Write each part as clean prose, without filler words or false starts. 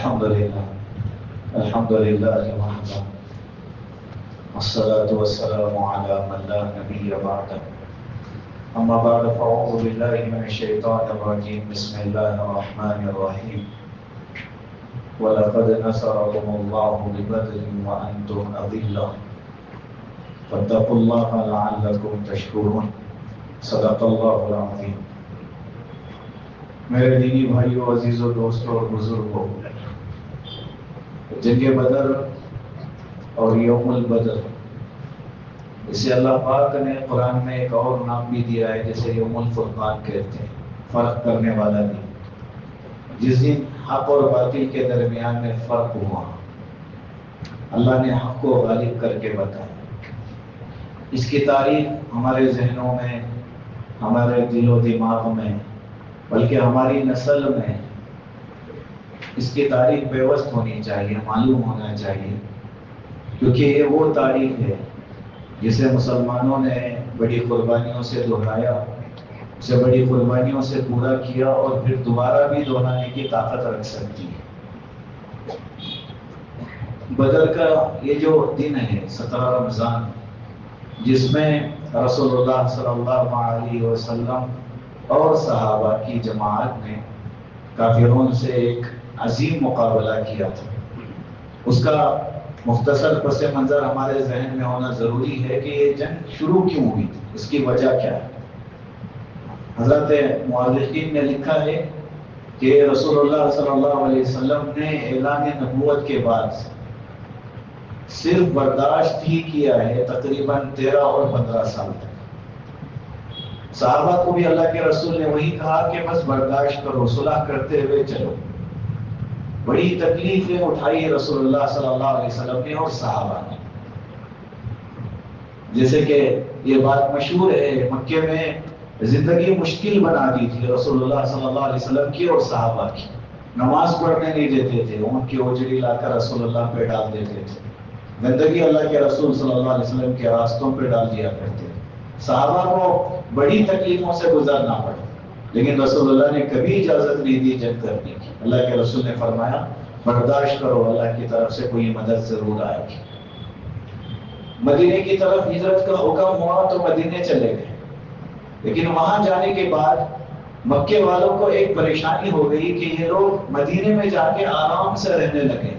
الحمد لله وحده والصلاة والسلام على من لا نبي بعده أما بعد فأعوذ بالله من الشيطان الرجيم بسم الله الرحمن الرحيم ولقد نصركم الله ببدر وأنتم أذلة فاتقوا الله لعلكم تشكرون صدق الله العظيم. میرے دینی بھائیوں، عزیزوں، دوستوں اور بزرگوں، جنگ بدر اور یوم البدر، اسے اللہ پاک نے قرآن میں ایک اور نام بھی دیا ہے جسے یوم الفرقان کہتے ہیں، فرق کرنے والا دن، جس دن حق اور باطل کے درمیان میں فرق ہوا اللہ نے حق کو غالب کر کے بتایا. اس کی تاریخ ہمارے ذہنوں میں، ہمارے دل و دماغ میں، بلکہ ہماری نسل میں اس کی تاریخ پیوست ہونی چاہیے، معلوم ہونا چاہیے، کیونکہ یہ وہ تاریخ ہے جسے مسلمانوں نے بڑی قربانیوں سے دہرایا، اسے بڑی قربانیوں سے پورا کیا اور پھر دوبارہ بھی دہرانے کی طاقت رکھ سکتی ہے. بدر کا یہ جو دن ہے 17 رمضان، جس میں رسول اللہ صلی اللہ علیہ وسلم اور صحابہ کی جماعت نے کافروں سے ایک عظیم مقابلہ کیا تھا، اس کا مختصر پس منظر ہمارے ذہن میں ہونا ضروری ہے کہ یہ جنگ شروع کیوں ہوئی تھی، اس کی وجہ کیا ہے. حضرت مؤرخین نے لکھا ہے کہ رسول اللہ صلی اللہ علیہ وسلم نے اعلان نبوت کے بعد صرف برداشت ہی کیا ہے تقریباً 13 اور 15 سال تک. صحابہ کو بھی اللہ کے رسول نے وہی کہا کہ بس برداشت کرو، صلح کرتے ہوئے چلو. بڑی تکلیفیں اٹھائی رسول اللہ صلی اللہ علیہ وسلم نے اور صحابہ نے. جیسے کہ یہ بات مشہور ہے، مکے میں زندگی مشکل بنا دی تھی رسول اللہ صلی اللہ علیہ وسلم کی اور صحابہ کی. نماز پڑھنے نہیں دیتے تھے، ان کی اوجری لا کر رسول اللہ پہ ڈال دیتے تھے. گندگی اللہ کے رسول صلی اللہ علیہ وسلم کے راستوں پہ ڈال دیا کرتے. صحابہ کو بڑی تکلیفوں سے گزرنا پڑا، لیکن رسول اللہ نے کبھی اجازت نہیں دی جنگ کرنے کی. اللہ کے رسول نے فرمایا برداشت کرو، اللہ کی طرف سے کوئی مدد ضرور آئے گی. مدینے کی طرف ہجرت کا حکم ہوا تو مدینے چلے گئے، لیکن وہاں جانے کے بعد مکے والوں کو ایک پریشانی ہو گئی کہ یہ لوگ مدینے میں جا کے آرام سے رہنے لگے.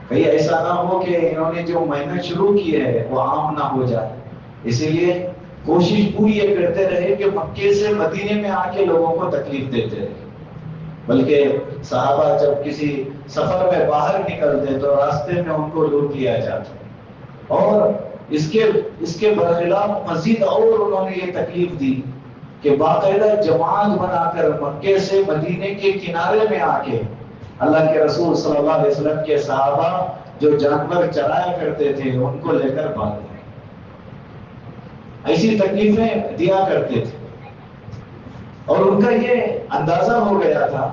کہیں ایسا نہ ہو کہ انہوں نے جو محنت شروع کی ہے وہ عام نہ ہو جائے. اسی لیے کوشش پوری یہ کرتے رہے کہ مکے سے مدینے میں آ کے لوگوں کو تکلیف دیتے رہے. بلکہ صحابہ جب کسی سفر میں باہر نکلتے تو راستے میں ان کو لوٹ لیا جاتا، اور اس کے برخلاف مزید اور انہوں نے یہ تکلیف دی کہ باقاعدہ جماعت بنا کر مکے سے مدینے کے کنارے میں آ کے اللہ کے رسول صلی اللہ علیہ وسلم کے صحابہ جو جانور چرایا کرتے تھے ان کو لے کر بھاگ گئے. ایسی تکلیفیں دیا کرتے تھے، اور ان کا یہ اندازہ ہو گیا تھا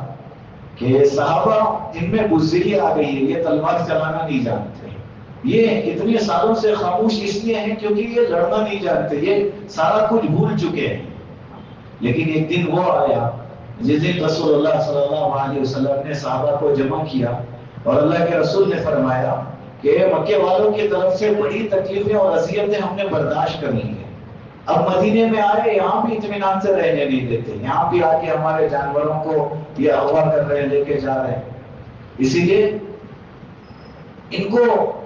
کہ صحابہ ان میں بزدلی آ گئی ہے، یہ تلوار چلانا نہیں جانتے، یہ اتنے سالوں سے خاموش اس لیے ہیں کیونکہ یہ لڑنا نہیں جانتے، یہ سارا کچھ بھول چکے ہیں. لیکن ایک دن وہ آیا جس دن رسول اللہ صلی اللہ علیہ وسلم نے صحابہ کو جمع کیا اور اللہ کے رسول نے فرمایا کہ مکے والوں کی طرف سے بڑی تکلیفیں اور اذیتیں ہم نے برداشت کر لی ہیں. اب مدینے میں آئے، یہاں بھی اطمینان سے رہنے نہیں دیتے، یہاں بھی آ کے ہمارے جانوروں کو یہ اغوا کر رہے ہیں، لے کے جا رہے ہیں. اسی لیے ان کو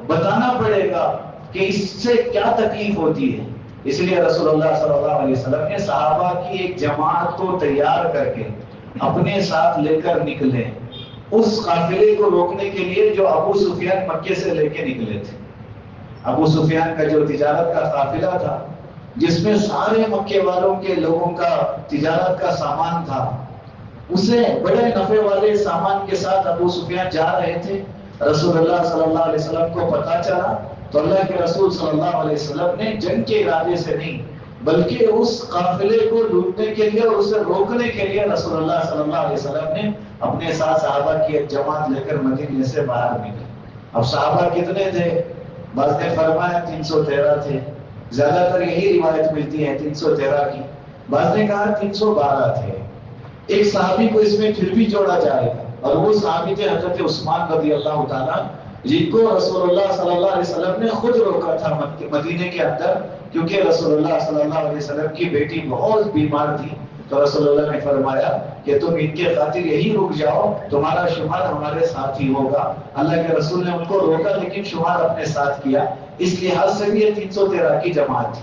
بتانا پڑے گا کہ اس سے کیا تکلیف ہوتی ہے. اس لیے رسول اللہ صلی اللہ علیہ وسلم نے صحابہ کی ایک جماعت کو تیار کر کے اپنے ساتھ لے کر نکلے اس قافلے کو روکنے کے لیے جو ابو سفیان مکے سے لے کے نکلے تھے. ابو سفیان کا جو تجارت کا قافلہ تھا، جس میں سارے مکے والوں کے لوگوں کا تجارت کا سامان تھا، اسے بڑے نفع والے سامان کے ساتھ ابو سفیان جا رہے تھے. رسول اللہ صلی اللہ علیہ وسلم کو پتہ چلا تو اللہ کے رسول صلی اللہ علیہ وسلم نے جنگ کے ارادے سے نہیں بلکہ اس قافلے کو لوٹنے کے لیے اور اسے روکنے کے لیے رسول اللہ صلی اللہ علیہ وسلم نے اپنے ساتھ صحابہ کی ایک جماعت لے کر مدینے سے باہر نکلے. اب صحابہ کتنے تھے؟ بعض نے فرمایا 313 تھے، زیادہ تر یہی روایت ملتی ہے 313 کی. بعض نے کہا 312 تھے. ایک صحابی کو اس میں پھر بھی جوڑا جائے گا اور وہ صحابی تھے حضرت عثمان رضی اللہ تعالیٰ، جن کو رسول اللہ صلی اللہ علیہ وسلم نے خود روکا تھا مدینے کے اندر، کیونکہ رسول اللہ صلی اللہ علیہ وسلم کی بیٹی بہت بیمار تھی۔ تو رسول اللہ نے فرمایا کہ تم ان کے خاطر یہی رک جاؤ، تمہارا شمار ہمارے ساتھ ہی ہوگا۔ اللہ کے رسول نے ان کو روکا لیکن شمار اپنے ساتھ کیا۔ اس لحاظ سے بھی یہ 313 کی جماعت تھی،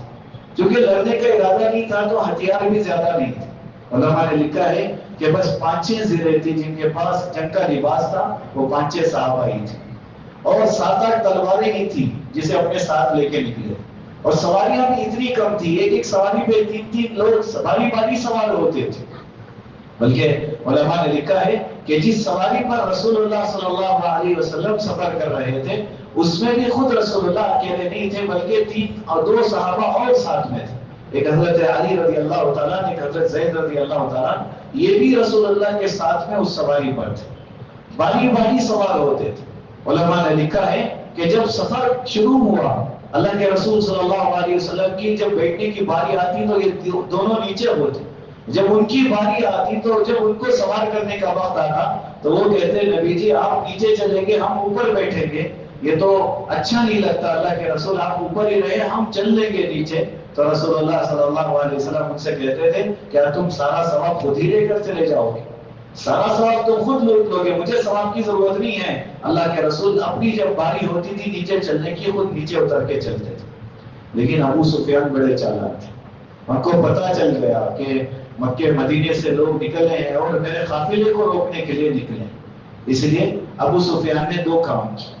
کیونکہ لڑنے کا ارادہ نہیں تھا تو ہتھیار بھی زیادہ نہیں تھے۔ علماء نے لکھا ہے کہ بس 5-6 زرے تھی جن کے پاس جنگ کا لباس تھا، وہ 5-6 صحابہ ہی تھے، اور 7-8 تلواریں ہی تھی جسے اپنے ساتھ لے کے نکلے، اور سواریاں بھی اتنی کم تھی، ایک ایک سواری پہ 3-3 لوگ باری باری سوار ہوتے تھے۔ بلکہ علماء نے لکھا ہے کہ جس سواری پر رسول اللہ صلی اللہ علیہ وسلم سفر کر رہے تھے اس میں بھی خود رسول اللہ اکیلے نہیں تھے، بلکہ 3 اور 2 صحابہ اور ساتھ میں تھے، ایک حضرت علی رضی اللہ تعالیٰ، ایک حضرت زید رضی اللہ تعالیٰ، یہ بھی رسول اللہ کے ساتھ میں اس سواری پر تھے، باری باری سوار ہوتے تھے۔ علماء نے لکھا ہے کہ جب سفر شروع ہوا، اللہ کے رسول صلی اللہ علیہ وسلم کی جب بیٹھنے کی باری آتی تو یہ دونوں نیچے ہوتے، جب ان کی باری آتی تو جب ان کو سوار کرنے کا وقت آتا تو وہ کہتے نبی جی آپ نیچے چلیں گے، ہم اوپر بیٹھیں گے، یہ تو اچھا نہیں لگتا، اللہ کے رسول آپ اوپر ہی رہے، ہم چل لیں گے نیچے۔ تو رسول اللہ صلی اللہ علیہ وسلم ان سے کہتے تھے کیا تم سارا ثواب خود ہی لے کر چلے جاؤ گے؟ سارا ثواب تم خود لوٹ لو گے، مجھے ثواب کی ضرورت نہیں ہے۔ اللہ کے رسول اپنی جب باری ہوتی تھی نیچے چلنے کی خود نیچے اتر کے چلتے تھے۔ لیکن ابو سفیان بڑے چالاک تھے، ان کو پتا چل گیا کہ مکے مدینے سے لوگ نکلے ہیں اور میرے قافلے کو روکنے کے لیے نکلے، اس لیے ابو سفیان نے 2 کام کیے۔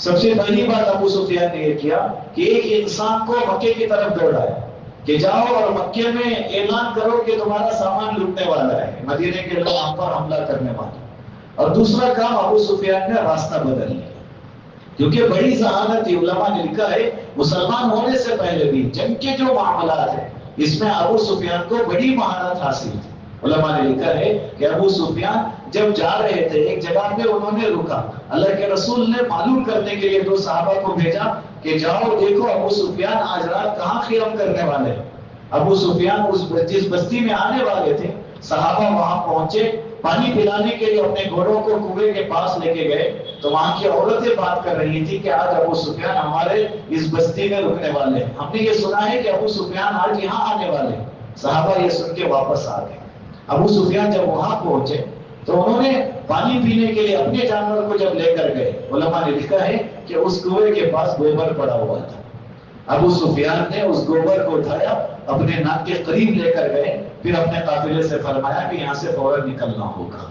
سب سے پہلی بات ابو سفیان نے یہ کیا کہ ایک انسان کو مکے کی طرف دوڑایا کہ جاؤ اور مکے میں اعلان کرو کہ تمہارا سامان لوٹنے والا ہے، مدینے کے لوگ ہم پر حملہ کرنے والے۔ اور دوسرا کام ابو سفیان نے راستہ بدل لیا، کیونکہ بڑی ذہانت تھی۔ علماء نے لکھا ہے مسلمان ہونے سے پہلے بھی جنگ کے جو معاملات ہیں اس میں ابو سفیان کو بڑی مہارت حاصل تھی۔ علماء نے لکھا ہے کہ ابو سفیان جب جا رہے تھے ایک جگہ پہ انہوں نے رکا، اللہ کے رسول نے معلوم کرنے کے لیے 2 صحابہ کو بھیجا کہ جاؤ دیکھو ابو سفیان آج رات کہاں قیام کرنے والے ہیں۔ ابو سفیان جس بستی میں آنے والے تھے صحابہ وہاں پہنچے، پانی پلانے کے لیے اپنے گھوڑوں کو کنویں کے پاس لے کے گئے تو وہاں کی عورتیں بات کر رہی تھی کہ آج ابو سفیان ہمارے اس بستی میں رکنے والے ہیں، ہم نے یہ سنا ہے کہ ابو سفیان آج یہاں آنے والے ہیں۔ صحابہ یہ سن کے واپس آ گئے۔ ابو سفیان جب وہاں پہنچے تو انہوں نے پانی پینے کے لیے اپنے جانور کو جب لے کر گئے، علماء نے لکھا ہے کہ اس کنویں کے پاس گوبر پڑا ہوا تھا۔ ابو سفیان نے اس گوبر کو اٹھایا، اپنے ناک کے قریب لے کر گئے، پھر اپنے قافلے سے فرمایا کہ یہاں سے فوراً نکلنا ہوگا۔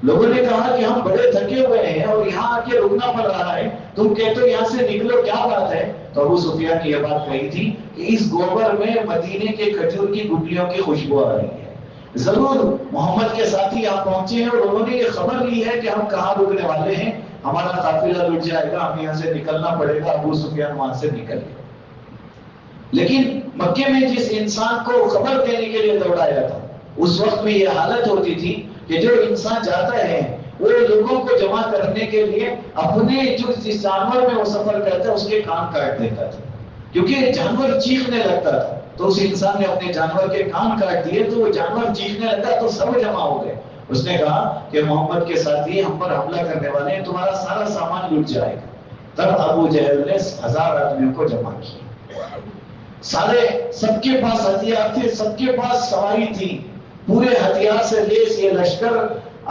لوگوں نے کہا کہ ہم بڑے تھکے ہوئے ہیں اور یہاں آ کے رکنا پڑ رہا ہے، تم کہتے ہو یہاں سے نکلو، کیا بات ہے؟ تو ابو سفیان نے یہ بات کہی تھی کہ اس گوبر میں مدینے کے کھجور کی گٹلیوں کی خوشبو آ رہی ہے، ضرور محمد کے ساتھی یہاں پہنچے ہیں اور انہوں نے یہ خبر لی ہے کہ ہم کہاں رکنے والے ہیں، ہمارا قافلہ لٹ جائے گا، ہمیں یہاں سے نکلنا پڑے گا۔ ابو سفیان وہاں سے نکل گئے، لیکن مکے میں جس انسان کو خبر دینے کے لیے دوڑایا تھا اس وقت میں یہ حالت ہوتی تھی کہ جو انسان جاتا ہے وہ لوگوں کو جمع کرنے کے لیے اپنے جس جانور میں وہ سفر کرتا ہے اس کے کان کاٹ دیتا تھا، کیونکہ جانور چیخنے لگتا تھا تو اس انسان نے اپنے جانور کے کان کاٹ دیے تو وہ جانور چیخنے لگا تو سب جمع ہو گئے۔ اس نے کہا کہ محمد کے ساتھی ہم پر حملہ کرنے والے ہیں، تمہارا سارا سامان لٹ جائے گا۔ تب ابو جہل نے 1000 آدمیوں کو جمع کیا، سارے سب کے پاس ہتھیار تھے، سب کے پاس سواری تھی، پورے ہتھیار سے لیس یہ لشکر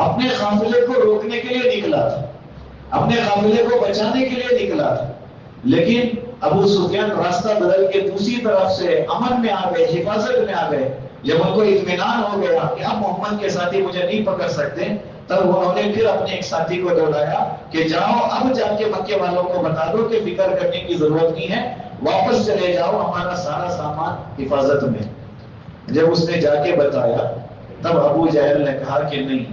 اپنے قافلے کو روکنے کے لیے نکلا تھا، اپنے قافلے کو بچانے کے لیے نکلا تھا۔ لیکن ابو سفیان راستہ بدل کے دوسری طرف سے امن میں آ گئے، حفاظت میں آ گئے۔ جب ان کو اطمینان ہو گیا کہ اب محمد کے ساتھی مجھے نہیں پکڑ سکتے، تب انہوں نے پھر اپنے ایک ساتھی کو دوڑایا کہ جاؤ اب جا کے مکے والوں کو بتا دو کہ فکر کرنے کی ضرورت نہیں ہے، واپس چلے جاؤ، ہمارا سارا سامان حفاظت میں۔ جب اس نے جا کے بتایا تب ابو جہل نے کہا کہ نہیں،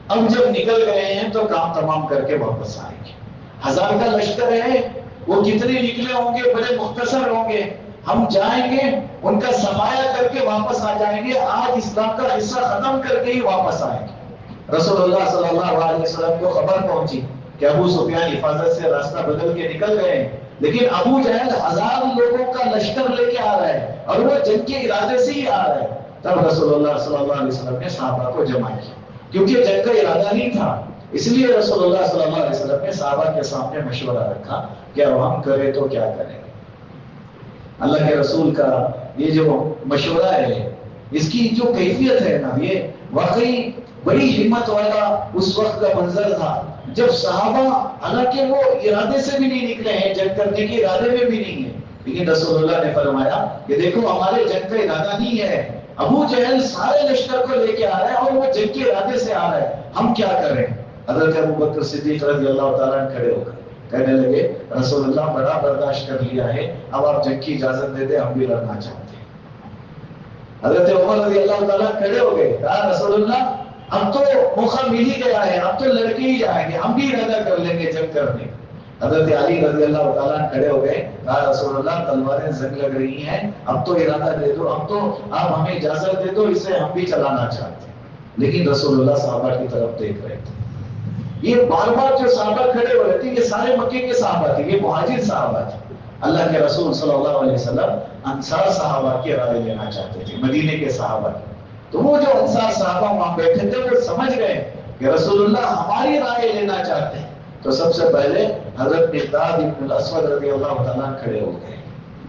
اب جب نکل گئے ہیں تو کام تمام کر کے واپس آئیں گے۔ 1000 کا لشکر ہے، وہ کتنے نکلے ہوں گے، بڑے مختصر ہوں گے، ہم جائیں گے ان کا صفایا کر کے واپس آ جائیں گے، آج اسلام کا حصہ ختم کر کے ہی واپس آئیں گے۔ رسول اللہ صلی اللہ علیہ وسلم کو خبر پہنچی کہ ابو سفیان حفاظت سے راستہ بدل کے نکل گئے ہیں، لیکن ابو جہل 1000 لوگوں کا لشکر لے کے آ رہا ہے اور وہ جنگ کے ارادے سے ہی آ رہا ہے۔ تب رسول اللہ صلی اللہ علیہ وسلم نے صحابہ کو جمع کیا، کیونکہ جنگ کا ارادہ نہیں تھا، اس لیے رسول اللہ صلی اللہ علیہ وسلم نے صحابہ کے سامنے مشورہ رکھا کہ اب ہم کریں تو کیا کریں. اللہ کے رسول کا یہ جو مشورہ ہے، اس کی جو کیفیت ہے نا، یہ واقعی بڑی ہمت والا اس وقت کا منظر تھا جب صحابہ، حالانکہ وہ ارادے سے بھی نہیں نکلے ہیں، جنگ کرنے کے ارادے میں بھی نہیں ہے، لیکن رسول اللہ نے فرمایا کہ دیکھو ہمارے جنگ کا ارادہ نہیں ہے، ابو جہل سارے لشکر کو لے کے آ رہا ہے اور وہ جنگ کے ارادے سے آ رہا ہے، ہم کیا کریں؟ حضرت ابو بکر صدیق رضی اللہ تعالیٰ کھڑے ہو کر کہنے لگے رسول اللہ بڑا برداشت کر لیا ہے، اب آپ جنگ کی اجازت دے دیں، ہم بھی لڑنا چاہتے ہیں. حضرت عمر رضی اللہ تعالیٰ کھڑے ہو گئے، کہا رسول اللہ اب تو موقع مل ہی گیا ہے، اب تو لڑکے ہی جائیں گے، ہم بھی ارادہ کر لیں گے جنگ کرنے. حضرت علی رضی اللہ تعالیٰ کھڑے ہو گئے، کہا رسول اللہ تلواریں زنگ لگ رہی ہیں، اب تو ارادہ دے دو، اب تو آپ ہمیں اجازت دے دو، اسے ہم بھی چلانا چاہتے ہیں. لیکن رسول اللہ صحابہ کی طرف دیکھ رہے تھے. یہ بار بار جو صحابہ کھڑے ہو رہے تھے یہ سارے مکے کے صحابہ تھے، یہ مہاجر صحابہ تھے. اللہ کے رسول صلی اللہ علیہ وسلم انصار صحابہ کی رائے لینا چاہتے تھے، مدینے کے صحابہ کی. تو وہ جو انصار صحابہ وہاں بیٹھے تھے وہ سمجھ گئے کہ رسول اللہ ہماری رائے لینا چاہتے ہیں. تو سب سے پہلے حضرت مقداد ابن الاسود رضی اللہ تعالیٰ کھڑے ہو گئے،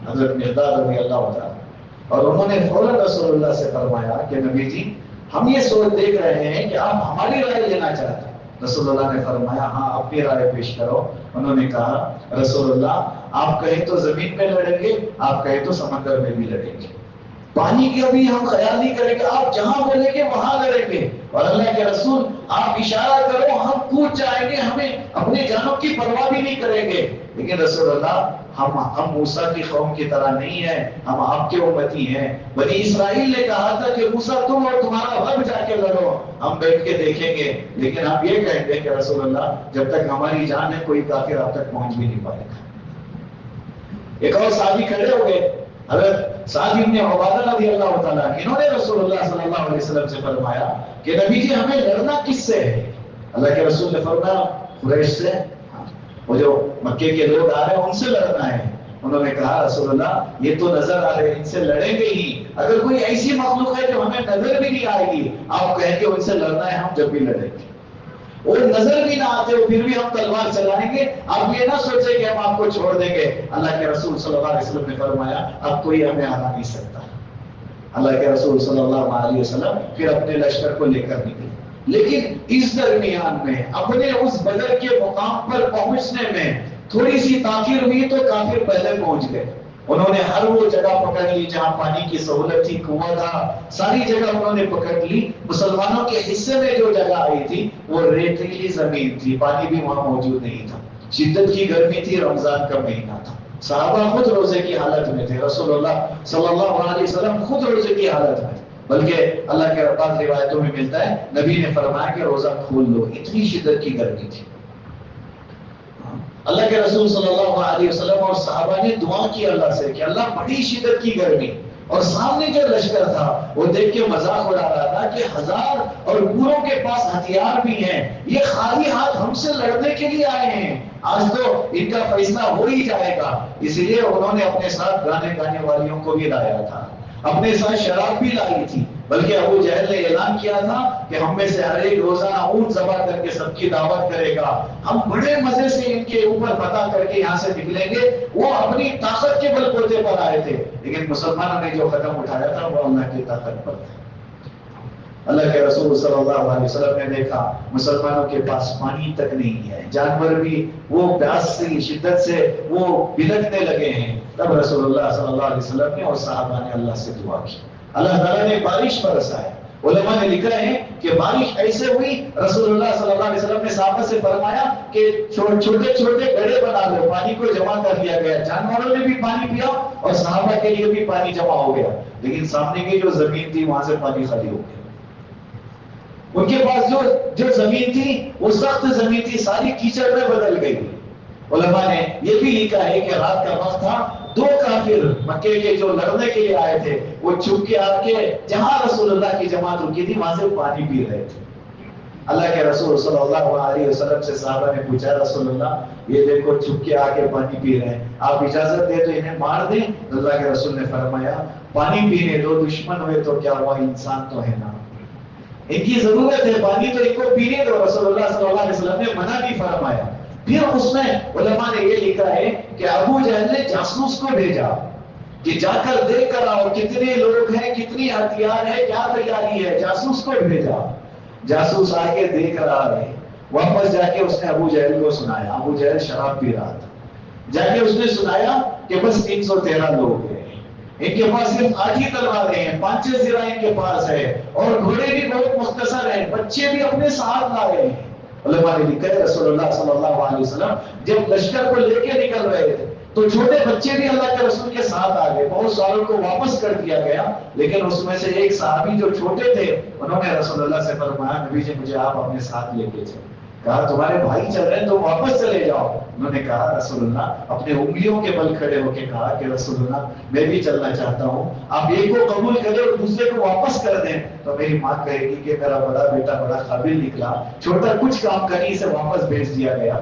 حضرت مقداد رضی اللہ تعالیٰ، اور انہوں نے فوراً رسول اللہ سے فرمایا کہ نبی جی ہم یہ سوچ دیکھ رہے ہیں کہ آپ ہماری رائے لینا چاہتے ہیں. رسول اللہ نے فرمایا ہاں اپنی رائے پیش کرو. انہوں نے کہا رسول اللہ آپ کہیں تو زمین میں لڑیں گے، آپ کہیں تو سمندر میں بھی لڑیں گے، پانی کا بھی ہم خیال نہیں کریں گے، آپ جہاں بولیں گے وہاں لڑیں گے. اور اللہ کے رسول آپ اشارہ کرو ہم کود جائیں گے، ہمیں اپنی جانوں کی پرواہ بھی نہیں کریں گے. لیکن رسول اللہ ہم موسیٰ کی قوم کی طرح نہیں ہیں، ہم آپ کے امتی ہیں. بنی اسرائیل نے کہا تھا کہ موسیٰ تم اور تمہارا رب جا کے لڑو، ہم بیٹھ کے دیکھیں گے. لیکن ہم یہ کہیں گے کہ رسول اللہ جب تک ہماری جان ہے کوئی کافر آپ تک پہنچ بھی نہیں پائے گا. ایک اور صحابی کھڑے ہو گئے، حضرت سعد بن عبادہ رضی اللہ تعالیٰ، انہوں نے رسول اللہ صلی اللہ علیہ وسلم سے فرمایا کہ نبی جی ہمیں لڑنا کس سے ہے؟ اللہ کے رسول نے فرمایا قریش سے، وہ جو مکے کے لوگ آ رہے ہیں ان سے لڑنا ہے. انہوں نے کہا رسول اللہ یہ تو نظر آ رہے ہیں ان سے لڑیں گے ہی، اگر کوئی ایسی مخلوق ہے جو ہمیں نظر بھی نہیں آئے گی آپ کہیں گے ان سے لڑنا ہے، ہم جب بھی لڑیں گے. وہ نظر بھی نہ آتے ہو پھر بھی ہم تلوار چلائیں گے، آپ یہ نہ سوچیں کہ ہم آپ کو چھوڑ دیں گے. اللہ کے رسول صلی اللہ علیہ وسلم نے فرمایا اب کوئی ہمیں آنا نہیں سکتا. اللہ کے رسول صلی اللہ علیہ وسلم پھر اپنے لشکر کو لے کر نکلے. لیکن اس درمیان میں اپنے اس بدر کے مقام پر پہنچنے میں تھوڑی سی تاخیر ہوئی تو کافر پہلے پہنچ گئے. انہوں نے ہر وہ جگہ پکڑ لی جہاں پانی کی سہولت تھی، کنواں تھا، ساری جگہ انہوں نے پکڑ لی. مسلمانوں کے حصے میں جو جگہ آئی تھی وہ ریتیلی زمین تھی، پانی بھی وہاں موجود نہیں تھا، شدت کی گرمی تھی، رمضان کا مہینہ تھا. صحابہ خود روزے کی حالت میں تھے، رسول اللہ صلی اللہ علیہ وسلم خود روزے کی حالت میں، بلکہ اللہ کے بعض روایتوں میں ملتا ہے نبی نے فرمایا کہ روزہ کھول لو، اتنی شدت کی گرمی تھی. اللہ کے رسول صلی اللہ علیہ وسلم اور صحابہ نے دعا کی اللہ سے کہ اللہ بڑی شدت کی گرمی، اور سامنے جو لشکر تھا وہ دیکھ کے مذاق اڑا رہا تھا کہ ہزار اور پوروں کے پاس ہتھیار بھی ہیں، یہ خالی ہاتھ ہم سے لڑنے کے لیے آئے ہیں، آج تو ان کا فیصلہ ہو ہی جائے گا. اس لیے انہوں نے اپنے ساتھ گانے والیوں کو بھی لایا تھا، اپنے ساتھ شراب بھی لائی تھی، بلکہ ابو جہل نے اعلان کیا تھا کہ ہم میں سے ہر ایک روزانہ اونٹ ذبح کر کے سب کی دعوت کرے گا، ہم بڑے مزے سے ان کے اوپر فتح کر کے یہاں سے نکلیں گے. وہ اپنی طاقت کے بل بوتے پر آئے تھے، لیکن مسلمانوں نے جو قدم اٹھایا تھا وہ اللہ کی طاقت پر تھا. اللہ کے رسول صلی اللہ علیہ وسلم نے دیکھا مسلمانوں کے پاس پانی تک نہیں ہے، جانور بھی وہ پیاس سے شدت سے وہ بلکنے لگے ہیں. تب رسول اللہ صلی اللہ علیہ وسلم نے اور صحابہ نے اللہ سے دعا کی، اللہ تعالیٰ نے بارش برسائی. علماء نے لکھا ہے کہ بارش ایسے ہوئی رسول اللہ صلی اللہ علیہ وسلم نے صحابہ سے فرمایا کہ چھوٹے چھوٹے گڑھے بنا دو، پانی کو جمع کر لیا گیا، جانوروں نے بھی پانی پیا اور صحابہ کے لیے بھی پانی جمع ہو گیا. لیکن سامنے کی جو زمین تھی وہاں سے پانی خالی ہو گیا. ان کے پاس جو زمین تھی وہ سخت زمین تھی، ساری کیچڑ میں بدل گئی. علماء نے یہ بھی لکھا ہے کہ رات کا وقت تھا، دو کافر مکے کے جو لڑنے کے لیے آئے تھے وہ چھپ کے آ کے جہاں رسول اللہ کی جماعت رکی تھی وہاں سے پانی پی رہے تھے. اللہ کے رسول صلی اللہ علیہ وسلم سے صحابہ نے پوچھا رسول اللہ یہ دیکھو چھپ کے آ کے پانی پی رہے ہیں، آپ اجازت دے تو انہیں مار دیں؟ اللہ کے رسول نے فرمایا پانی پینے دو، دشمن ہوئے تو کیا ہوا، انسان تو ہے نا. ان کی ضرورت ہے پانی تو ان کو پینے دو، رسول اللہ صلی اللہ علیہ وسلم نے منع نہیں فرمایا۔ پھر اس میں علماء نے یہ لکھا ہے کہ ابو جہل نے جاسوس کو بھیجا کہ جا کر دیکھ کر آؤ کتنے لوگ ہیں، کتنی ہتھیار ہے، کیا تیاری ہے، جاسوس کو بھیجا۔ جاسوس آ کے دیکھ رہا ہے، واپس جا کے اس نے ابو جہل کو سنایا، ابو جہل شراب پی رہا تھا، جا کے اس نے سنایا کہ بس 313 لوگ ہیں، ان کے پاس صرف 8 ہی تلواریں ہیں، 5 زرہ ان کے پاس ہے، اور گھوڑے بھی بہت مختصر ہیں، بچے بھی اپنے ساتھ لائے ہیں۔ علماء نے لکھا ہے رسول اللہ صلی اللہ علیہ وسلم جب لشکر کو لے کے نکل رہے تھے تو چھوٹے بچے بھی اللہ کے رسول کے ساتھ آ گئے، بہت ساروں کو واپس کر دیا گیا، لیکن اس میں سے ایک صحابی جو چھوٹے تھے انہوں نے رسول اللہ سے فرمایا نبی جی مجھے آپ اپنے ساتھ لے کے چلیں۔ کہا تمہارے بھائی چل رہے ہیں تو واپس چلے جاؤ۔ انہوں نے کہا رسول اللہ، اپنے انگلیوں کے بل کھڑے ہو کے کہا کہ رسول اللہ میں بھی چلنا چاہتا ہوں، آپ ایک کو قبول کریں اور دوسرے کو واپس کر دیں تو میری ماں کہے گی کہ میرا بڑا بیٹا بڑا قابل نکلا، چھوٹا کچھ کام کریں سے واپس بھیج دیا گیا۔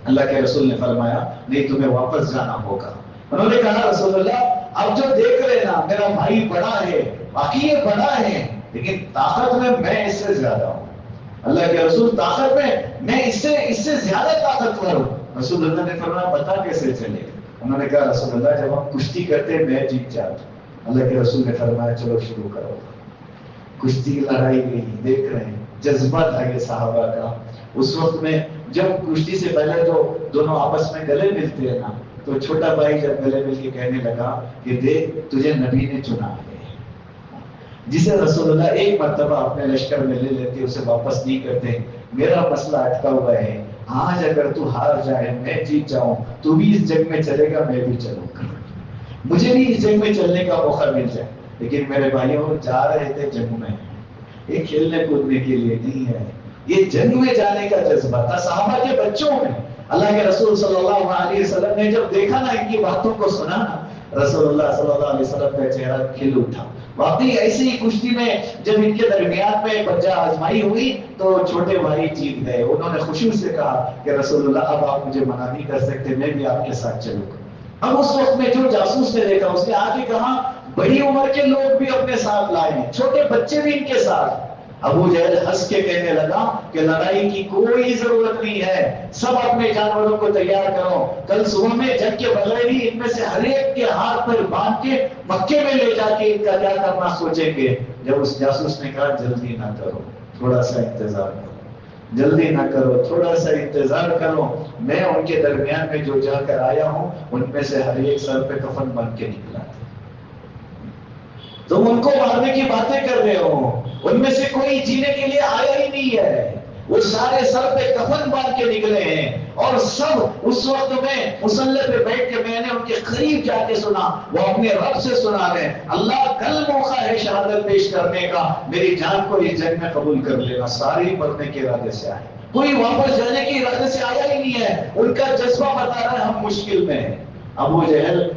اللہ کے رسول نے فرمایا نہیں تمہیں واپس جانا ہوگا۔ انہوں نے کہا رسول اللہ اب جو دیکھ رہے نا میرا بھائی بڑا ہے، باقی یہ بڑا ہے لیکن طاقت میں اس سے زیادہ ہوں۔ اللہ کے رسول طاقت میں اس سے زیادہ طاقتور ہوں۔ رسول اللہ نے فرمایا بتا کیسے چلے؟ انہوں نے کہا رسول اللہ جب ہم کشتی کرتے میں جیت جاتا۔ اللہ کے رسول نے فرمایا چلو شروع کرو۔ کشتی لڑائی گئی، دیکھ رہے ہیں جذبہ تھا یہ صحابہ کا۔ اس وقت میں جب کشتی سے پہلے جو دونوں آپس میں گلے ملتے ہیں نا تو چھوٹا بھائی جب گلے مل کے کہنے لگا کہ دیکھ تجھے نبی نے چنا ہے، جسے رسول اللہ ایک مرتبہ اپنے لشکر میں لے لیتے اسے واپس نہیں کرتے۔ میرا مسئلہ اٹکا ہوا ہے، آج اگر تو ہار جائے میں جیت جاؤں تو بھی اس جنگ میں چلے گا، میں بھی چلوں گا، مجھے بھی اس جنگ میں چلنے کا موقع مل جائے۔ لیکن میرے بھائیوں جا رہے تھے جنگ میں، یہ کھیلنے کودنے کے لیے نہیں ہے، یہ جنگ میں جانے کا جذبہ تھا صحابہ کے بچوں میں۔ اللہ کے رسول صلی اللہ علیہ وسلم نے جب دیکھا نا ان کی باتوں کو سنا نا، رسول اللہ صلی اللہ علیہ وسلم کا چہرہ کھل اٹھا۔ واقعی ایسی ہی کشتی میں جب ان کے درمیان میں پنجہ آزمائی ہوئی تو چھوٹے بھائی جیت گئے۔ انہوں نے خوشی سے کہا کہ رسول اللہ اب آپ مجھے منع نہیں کر سکتے، میں بھی آپ کے ساتھ چلوں گا۔ اب اس وقت میں جو جاسوس نے دیکھا اس نے آگے کہا بڑی عمر کے لوگ بھی اپنے ساتھ لائے ہیں، چھوٹے بچے بھی ان کے ساتھ۔ ابو جہل ہنس کے کہنے لگا کہ لڑائی کی کوئی ضرورت نہیں ہے، سب اپنے جانوروں کو تیار کرو، کل صبح میں جنگ کے بغیر ہی ان میں سے ہر ایک کے ہاتھ پر باندھ کے مکے میں لے جا کے ان کا کیا کرنا سوچیں گے۔ جب اس جاسوس نے کہا جلدی نہ کرو، تھوڑا سا انتظار کرو، جلدی نہ کرو، تھوڑا سا انتظار کرو، میں ان کے درمیان میں جو جا کر آیا ہوں ان میں سے ہر ایک سر پہ کفن بن کے نکلا تھا، تم ان کو مارنے کی باتیں کر رہے ہو، ان میں سے کوئی جینے کے لیے آیا ہی نہیں ہے، وہ سارے سر پہ کفن باندھ کے نکلے ہیں۔ اور سب اس وقت میں مصلی پہ بیٹھ کے میں نے ان کے قریب جا کے سنا، وہ اپنے رب سے سنا رہے اللہ کل موقع ہے شہادت پیش کرنے کا، میری جان کو اس جنگ میں قبول کر لینا۔ سارے مرنے کے ارادے سے آئے، کوئی واپس جانے کے ارادے سے آیا ہی نہیں ہے، ان کا جذبہ بتا رہا ہے ہم مشکل میں ہیں۔ ابو جہل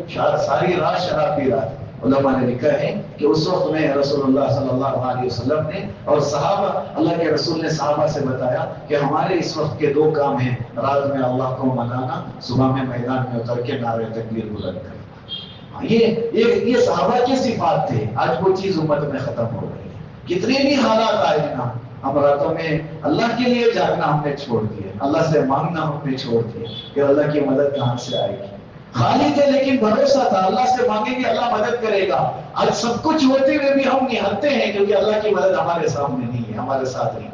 ساری رات شراب پی رہا تھا۔ علماء نے لکھا ہے کہ اس وقت میں رسول اللہ صلی اللہ علیہ وسلم نے اور صحابہ اللہ کے رسول نے صحابہ سے بتایا کہ ہمارے اس وقت کے 2 کام ہیں، رات میں اللہ کو منانا، صبح میں میدان میں اتر کے نعرہ تکبیر بلند کرنا۔ یہ صحابہ کے صفات تھے۔ آج وہ چیز امت میں ختم ہو گئی ہے، کتنے بھی حالات آئے نا ہم راتوں میں اللہ کے لیے جاگنا ہم نے چھوڑ دیا، اللہ سے مانگنا ہم نے چھوڑ دیا کہ اللہ کی مدد کہاں سے آئے گی۔ خالی تھے لیکن بھروسہ تھا اللہ سے مانگیں گے اللہ مدد کرے گا۔ آج سب کچھ ہوتے ہوئے بھی ہم نہتے ہیں کیونکہ اللہ کی مدد ہمارے سامنے نہیں ہے، ہمارے ساتھ نہیں۔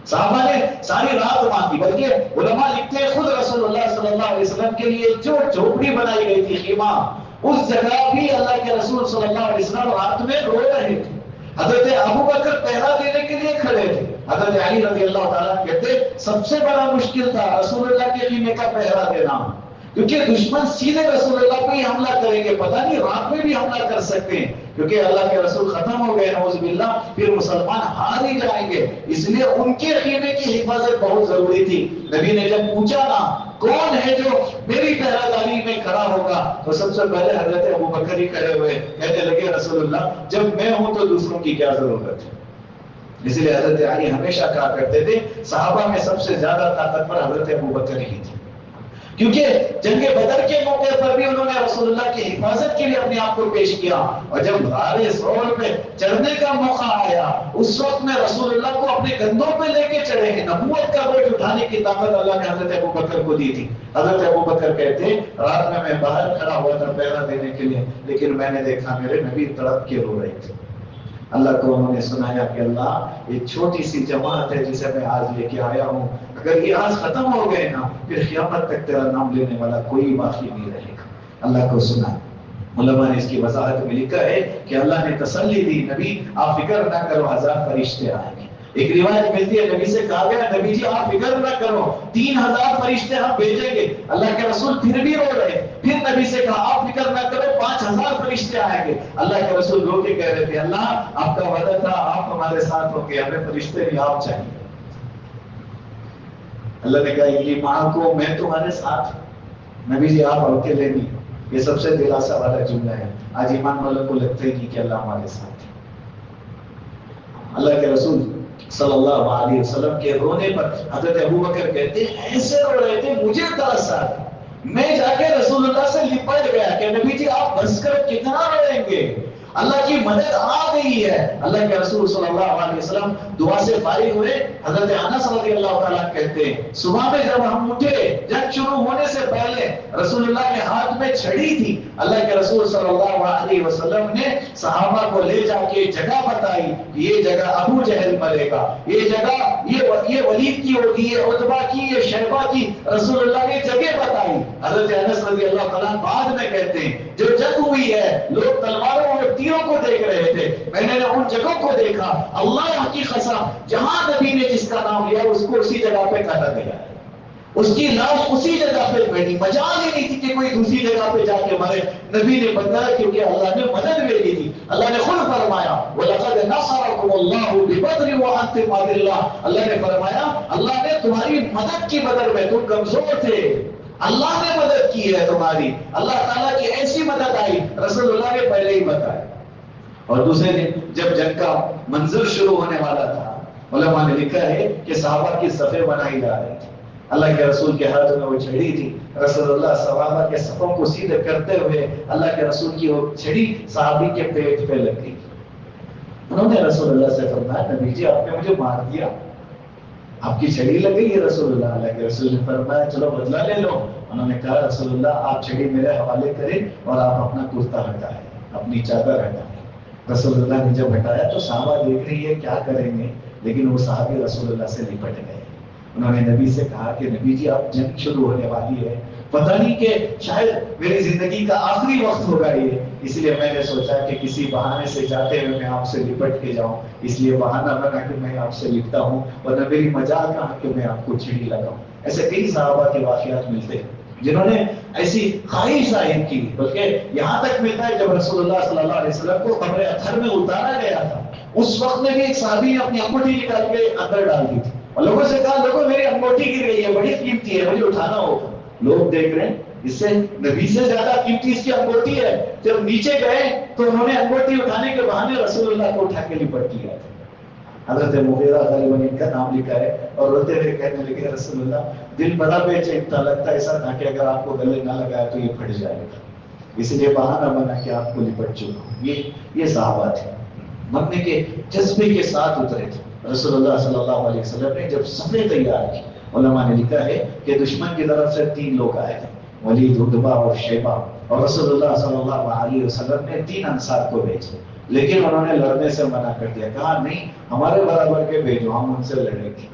صحابہ نے ساری رات مانگی، بلکہ علماء لکھتے ہیں خود رسول اللہ صلی اللہ علیہ وسلم کے لیے جو جھوپڑی بنائی گئی تھی خیمہ، اس جگہ بھی اللہ کے رسول صلی اللہ علیہ وسلم رات میں رو رہے تھے۔ حضرت ابوبکر پہرا دینے کے لیے کھڑے تھے، حضرت علی رضی اللہ تعالیٰ کہتے سب سے بڑا مشکل تھا رسول اللہ کے خیمے کا پہرا دینا، کیونکہ دشمن سیدھے رسول اللہ پہ ہی حملہ کریں گے، پتہ نہیں رات میں بھی حملہ کر سکتے ہیں، کیونکہ اللہ کے رسول ختم ہو گئے نعوذ باللہ، پھر مسلمان ہار ہی جائیں گے، اس لیے ان کے خیمے کی حفاظت بہت ضروری تھی۔ نبی نے جب پوچھا نا کون ہے جو میری پہرا داری میں کھڑا ہوگا تو سب سے پہلے حضرت ابوبکر ہی کھڑے ہوئے، کہنے لگے رسول اللہ جب میں ہوں تو دوسروں کی کیا ضرورت ہے۔ اس لیے حضرت علی ہمیشہ کہا کرتے تھے صحابہ میں سب سے زیادہ طاقتور حضرت ابوبکر ہی تھے۔ کیونکہ جنگ بدر کے موقع پر بھی انہوں نے رسول اللہ کی حفاظت کے لیے اپنے آپ کو پیش کیا، اور جب غارِ ثور پہ چڑھنے کا موقع آیا اس وقت میں رسول اللہ کو اپنے کندھوں پہ لے کے چڑھے ہیں۔ نبوت کا بوجھ اٹھانے کی طاقت اللہ نے حضرت ابوبکر کو دی تھی۔ حضرت ابوبکر کہتے ہیں رات میں باہر کھڑا ہوا تھا پہرا دینے کے لیے، لیکن میں نے دیکھا میرے نبی تڑپ کے رو رہے تھے۔ اللہ کو انہوں نے سنایا کہ اللہ ایک چھوٹی سی جماعت ہے جسے میں آج لے کے آیا ہوں، اگر یہ آج ختم ہو گئے نا پھر قیامت تک تیرا نام لینے والا کوئی باقی نہیں رہے گا۔ اللہ کو سنا۔ علماء نے اس کی وضاحت میں لکھا ہے کہ اللہ نے تسلی دی، نبی آپ فکر نہ کرو 1000 فرشتے آئیں گے۔ ایک روایت ملتی ہے نبی سے کہا گیا نبی جی آپ فکر نہ کرو 3000 فرشتے ہم بھیجیں گے۔ اللہ کے رسول پھر بھی رو رہے، پھر نبی سے کہا آپ فکر نہ کرو 5000 فرشتے آئیں گے۔ اللہ کے رسول رو کے کہہ رہے تھے اللہ آپ کا وعدہ تھا آپ ہمارے ساتھ ہوں گے، ہمیں فرشتے بھی آپ چاہیے۔ اللہ نے کہا یہ ماں کو میں تمہارے ساتھ، نبی جی آپ اکیلے نہیں۔ یہ سب سے دلاسا والا جملہ ہے، آج ایمان والوں کو لگتا ہی نہیں کہ اللہ ہمارے ساتھ ہے۔ اللہ کے رسول صلی اللہ علیہ وسلم کے رونے پر حضرت ابوبکر کہتے ہیں ایسے رو رہے تھے مجھے ترس آ گیا، میں جا کے رسول اللہ سے لپٹ گیا کہ نبی جی آپ بس کر کتنا روئیں گے، اللہ کی مدد آ گئی ہے۔ اللہ کے رسول صلی اللہ علیہ وسلم دعا سے فارغ ہوئے، حضرت انس رضی اللہ تعالیٰ کہتے ہیں صبح میں جب ہم اٹھے جنگ شروع ہونے سے پہلے رسول اللہ کے ہاتھ میں چھڑی تھی، اللہ کے رسول صلی اللہ علیہ وسلم نے صحابہ کو لے جا کے جگہ بتائی کہ یہ جگہ ابو جہل مرے گا، یہ جگہ یہ ولید کی ہوگی، یہ عتبہ کی، یہ شیبہ کی، رسول اللہ نے جگہ بتائی۔ حضرت انس رضی اللہ تعالیٰ بعد میں کہتے ہیں جو جنگ ہوئی ہے لوگ تلواروں اور تیروں کو دیکھ رہے تھے، میں نے ان جگہوں کو دیکھا، اللہ کی قسم جہاں نبی نے جس کا نام لیا اس کو اسی جگہ پہ کاٹا گیا ہے، اس کی لاش اسی جگہ پہ پڑی، مجال ہی نہیں تھی کہ کوئی دوسری جگہ پہ جا کے مرے۔ نبی نے بتایا کیونکہ اللہ نے مدد بھیجی تھی، اللہ نے خود فرمایا وَلَقَدْ نَصَرَكُمُ اللَّهُ بِبَدْرٍ وَأَنْتُمْ أَذِلَّةٌ، اللہ نے فرمایا اللہ نے تمہاری مدد کی بدر میں تم کمزور تھے، اللہ نے مدد کی ہے تمہاری، اللہ تعالیٰ کی ایسی مدد آئی، رسول اللہ نے پہلے ہی بتایا۔ اور دوسرے دن جب جنگ کا منظر شروع ہونے والا تھا علماء نے لکھا ہے کہ صحابہ کی صفیں بنائی جا رہی تھی، اللہ کے رسول کے ہاتھ میں وہ چھڑی تھی، رسول اللہ صحابہ کے صفوں کو سیدھے کرتے ہوئے اللہ کے رسول کی وہ چھڑی صحابی کے پیٹ پہ لگ گئی۔ انہوں نے رسول اللہ سے فرمایا نبی جی آپ نے مجھے مار دیا، آپ کی چھڑی لگ گئی ہے رسول اللہ۔ اللہ کے رسول نے فرمایا چلو بدلہ لے لو۔ انہوں نے کہا رسول اللہ آپ چھڑی میرے حوالے کریں اور آپ اپنا کرتا ہٹائیں، اپنی چادر ہٹائیں۔ رسول اللہ نے جب ہٹایا تو صحابہ دیکھ رہی ہے کیا کریں گے، لیکن وہ صحابی رسول اللہ سے نپٹ گئے۔ انہوں نے نبی سے کہا کہ نبی جی اب جنگ شروع ہونے والی ہے، پتہ نہیں کہ شاید میری زندگی کا آخری وقت ہوگا یہ، اس لیے میں نے سوچا کہ کسی بہانے سے جاتے ہوئے میں آپ سے لپٹ کے جاؤں، اس لیے بہانہ بنا کہ میں آپ سے لپٹا ہوں، ورنہ میری مجال کہاں کہ میں آپ کو چھڑی لگاؤں۔ ایسے کئی صحابہ کے واقعات ملتے ہیں جنہوں نے ایسی خواہش ظاہر کی، بلکہ یہاں تک ملتا ہے جب رسول اللہ صلی اللہ علیہ وسلم کو قبر اطہر میں اتارا گیا تھا اس وقت میں بھی ایک صحابی نے اپنی انگوٹھی نکال کے اندر ڈال دی تھی اور لوگوں سے کہا لوگوں میری انگوٹھی گر گئی ہے، بڑی قیمتی ہے، مجھے اٹھانا ہوگا۔ لوگ دیکھ رہے ہیں اس سے نبی سے زیادہ قیمتی اس کی انگوٹھی ہے، جب نیچے گئے تو انہوں نے انگوٹھی اٹھانے کے بہانے رسول اللہ کو اٹھا کے لپٹ دیا تھا۔ حضرت مغیرہ غالباً ان کا نام لکھا ہے، اور روتے ہوئے کہنے لگے رسول اللہ دل بڑا بے چین تھا، لگتا ایسا تھا کہ اگر آپ کو گلے نہ لگایا تو یہ پھٹ جائے گا، اس لیے بہانہ بنا کے آپ کو لپٹ چکا ہوں۔ یہ صحابہ تھے، مرنے کے جذبے کے ساتھ اترے تھے۔ رسول اللہ صلی اللہ علیہ وسلم نے جب صفیں تیار کی، علماء نے لکھا ہے کہ دشمن کی طرف سے 3 لوگ آئے تھے، ولید، عتبہ اور شیبہ، اور رسول اللہ صلی اللہ علیہ وسلم نے 3 انصار کو بھیجے، لیکن انہوں نے لڑنے سے منع کر دیا، کہا نہیں ہمارے برابر کے بھیجو، ہم ان سے لڑیں گے،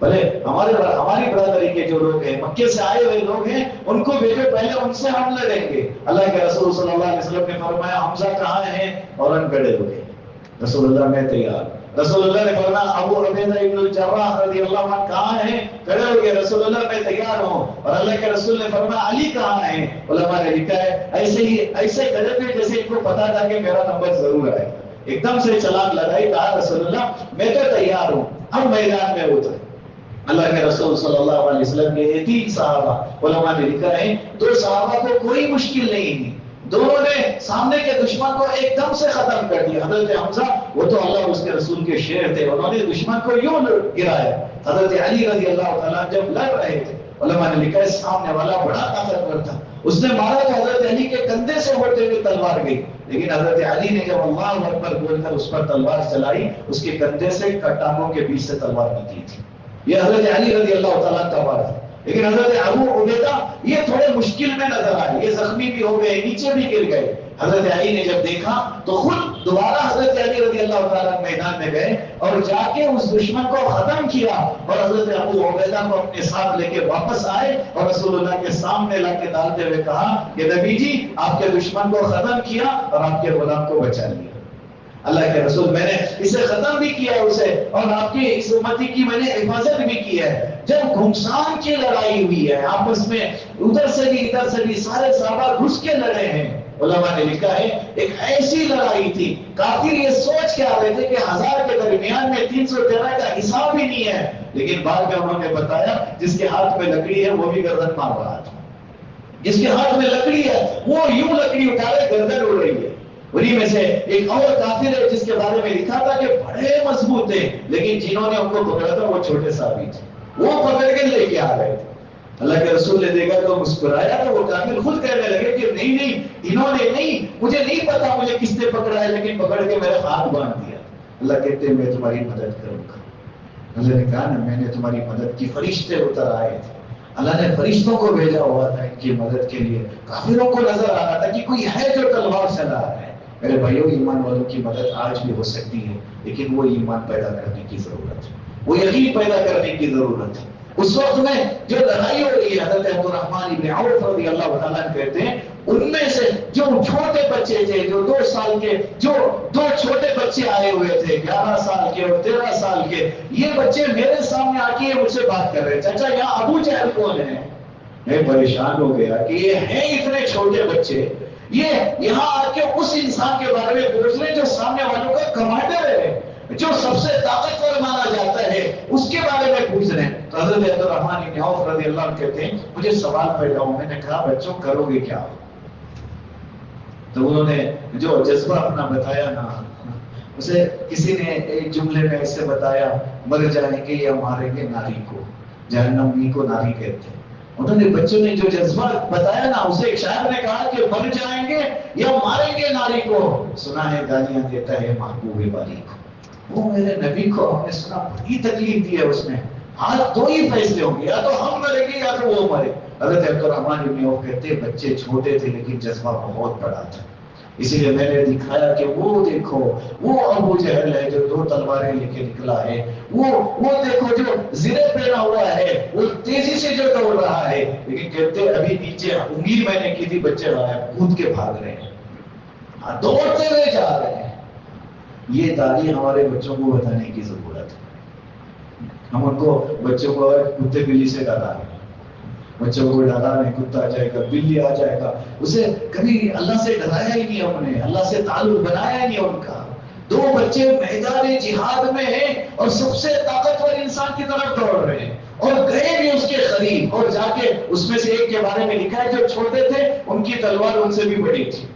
بھلے ہماری برادری کے جو لوگ ہیں، مکے سے آئے ہوئے لوگ ہیں، ان کو بھیجو، پہلے ان سے ہم لڑیں گے۔ اللہ کے رسول صلی اللہ علیہ وسلم نے فرمایا حمزہ کہاں ہیں، اور ان کھڑے ہو گئے۔ رسول اللہ میں تیار۔ رسول اللہ نے فرمایا ابو عبیدہ ابن الجراح رضی اللہ عنہ کہاں ہیں، کھڑے ہو گئے۔ رسول اللہ میں تیار ہوں۔ اور اللہ کے رسول نے فرمایا علی کہاں ہیں، علماء نے لکھا ہے ایسے کھڑے تھے جیسے ان کو پتا تھا کہ میرا نمبر ضرور آئے، ایک دم سے چھلانگ لگائی، کہا رسول اللہ میں تو تیار ہوں، ہم میدان میں اترے۔ اللہ کے رسول صلی اللہ علیہ وسلم کے 3 صحابہ، علماء نے لکھا ہے 2 صحابہ کو کوئی مشکل نہیں تھی، دونوں نے سامنے کے دشمن کو ایک دم سے ختم کر دیا۔ حضرت حمزہ وہ تو اللہ اس کے رسول کے شیر تھے، انہوں نے دشمن کو یوں گرایا۔ حضرت علی رضی اللہ تعالیٰ جب لڑ رہے تھے علماء نے لکھا ہے سامنے والا بڑا طاقتور تھا، اس نے مارا تو حضرت علی کے کندھے سے ہوتے ہوئے تلوار گئی، لیکن حضرت علی نے جب اللہ اکبر بول کر اس پر تلوار چلائی، اس کے کندھے سے ٹانگوں کے بیچ سے تلوار نکلی تھی۔ یہ حضرت علی رضی اللہ تعالیٰ کا وار تھا۔ لیکن حضرت ابو عبیدہ یہ تھوڑے مشکل میں نظر آئے، یہ زخمی بھی ہو گئے، نیچے بھی گر گئے۔ حضرت علی نے جب دیکھا تو خود دوبارہ حضرت علی رضی اللہ تعالیٰ میدان میں گئے اور جا کے اس دشمن کو ختم کیا، اور حضرت ابو عبیدہ کو اپنے ساتھ لے کے واپس آئے اور رسول اللہ کے سامنے لا کے ڈالتے ہوئے کہا کہ نبی جی آپ کے دشمن کو ختم کیا اور آپ کے غلام کو بچا لیا۔ اللہ کے رسول میں نے اسے ختم بھی کیا ہے اسے، اور آپ کی اس امتی کی میں نے حفاظت بھی کی ہے۔ جب گھمسان کی لڑائی ہوئی ہے آپس میں، ادھر سے بھی ادھر سے بھی سارے صحابہ گھس کے لڑے ہیں، علماء نے لکھا ہے ایک ایسی لڑائی تھی کافر یہ سوچ کے آ رہے تھے کہ 1000 کے درمیان میں 313 کا حساب بھی نہیں ہے، لیکن بعد میں انہوں نے بتایا جس کے ہاتھ میں لکڑی ہے وہ بھی گردن مار رہا تھا، جس کے ہاتھ میں لکڑی ہے وہ یوں لکڑی اٹھائے گردن اڑ رہی ہے۔ انہی میں سے ایک اور کافر ہے جس کے بارے میں لکھا تھا کہ بڑے مضبوط تھے، لیکن جنہوں نے ان کو پکڑا تھا وہ چھوٹے صحابی تھے، وہ پکڑ کے لے کے آ رہے تھے۔ اللہ کے رسول نے دیکھا تو مسکرایا، تو وہ کافر خود کہنے لگے کہ نہیں نہیں انہوں نے نہیں، مجھے نہیں پتا مجھے کس نے پکڑا ہے، لیکن پکڑ کے میرے ہاتھ باندھ دیا۔ اللہ کہتے ہیں میں تمہاری مدد کروں گا۔ اللہ نے کہا نا میں نے تمہاری مدد کی، فرشتے اتر آئے تھے، اللہ نے فرشتوں کو بھیجا ہوا تھا ان کی مدد کے لیے۔ کافروں کو نظر آ رہا تھا کہ کوئی ہے جو تلوار چلا رہا ہے۔ میرے بھائیوں ایمان والوں کی مدد آج بھی ہو سکتی ہے، لیکن وہ ایمان پیدا کرنے کی ضرورت ہے، وہ یقین پیدا کرنے کی ضرورت ہے۔ اس وقت میں جو لڑائی ہو رہی ہے حضرت عبد الرحمن ابن عوف رضی اللہ تعالیٰ کہتے ہیں ان میں سے جو چھوٹے بچے تھے، جو 2 سال کے، جو 2 چھوٹے بچے آئے ہوئے تھے 11 سال کے اور 13 سال کے، یہ بچے میرے سامنے آ کے مجھ سے بات کر رہے ہیں چاچا یہاں ابو جہل کون ہے؟ میں پریشان ہو گیا کہ یہ ہیں اتنے چھوٹے بچے، یہ یہاں آ کے اس انسان کے بارے میں پوچھ رہے جو سامنے والوں کا کمانڈر ہے، جو سب سے طاقتور مانا جاتا ہے، اس کے بارے میں پوچھ رہے ہیں۔ تو حضرت عبد الرحمن بن عوف رضی اللہ عنہ کہتے ہیں مجھے سوال پیدا ہوا، میں نے کہا بچوں کرو گے کیا؟ تو انہوں نے جو جذبہ اپنا بتایا نا، اسے کسی نے ایک جملے میں ایسے بتایا مر جائیں گے یا ماریں گے ناری کو، جہنمی کو ناری کہتے ہیں۔ انہوں نے بچوں نے جو جذبہ بتایا نا، اسے ایک شاعر نے کہا کہ مر جائیں گے یا ماریں گے ناری کو، سنا ہے گالیاں دیتا ہے محبوب باری کو۔ وہ میرے نبی کو ہم نے سنا بڑی تکلیف دی ہے اس میں، آج 2 ہی فیصلے ہوں گے، یا تو ہم مریں گے یا تو وہ مرے۔ حضرت عبد الرحمن بن عوف کہتے بچے چھوٹے تھے لیکن جذبہ بہت بڑا تھا، اسی لیے میں نے دکھایا کہ وہ دیکھو وہ ابو جہل ہے جو 2 تلواریں لے کے نکلا ہے، وہ دیکھو جو زرے پہنا ہوا ہے، وہ تیزی سے جو دوڑ رہا ہے، لیکن کہتے ابھی نیچے امید میں نے کی تھی بچے کود کے بھاگ رہے ہیں، دوڑتے ہوئے جا رہے ہیں۔ یہ تعلیم ہمارے بچوں کو بتانے کی ضرورت ہے۔ ہم ان کو بچوں کو کتے بلی سے ڈرا رہے ہیں، بچوں کو ڈرا نہیں، کتا آ جائے گا بلی آ جائے گا، اسے کبھی اللہ سے ڈرایا ہی نہیں ہم نے، اللہ سے تعلق بنایا ہی نہیں ان کا۔ 2 بچے میدان جہاد میں ہیں اور سب سے طاقتور انسان کی طرف دوڑ رہے ہیں اور گئے بھی اس کے قریب، اور جا کے اس میں سے ایک کے بارے میں لکھا ہے جو چھوٹے تھے ان کی تلوار ان سے بھی بڑی تھی،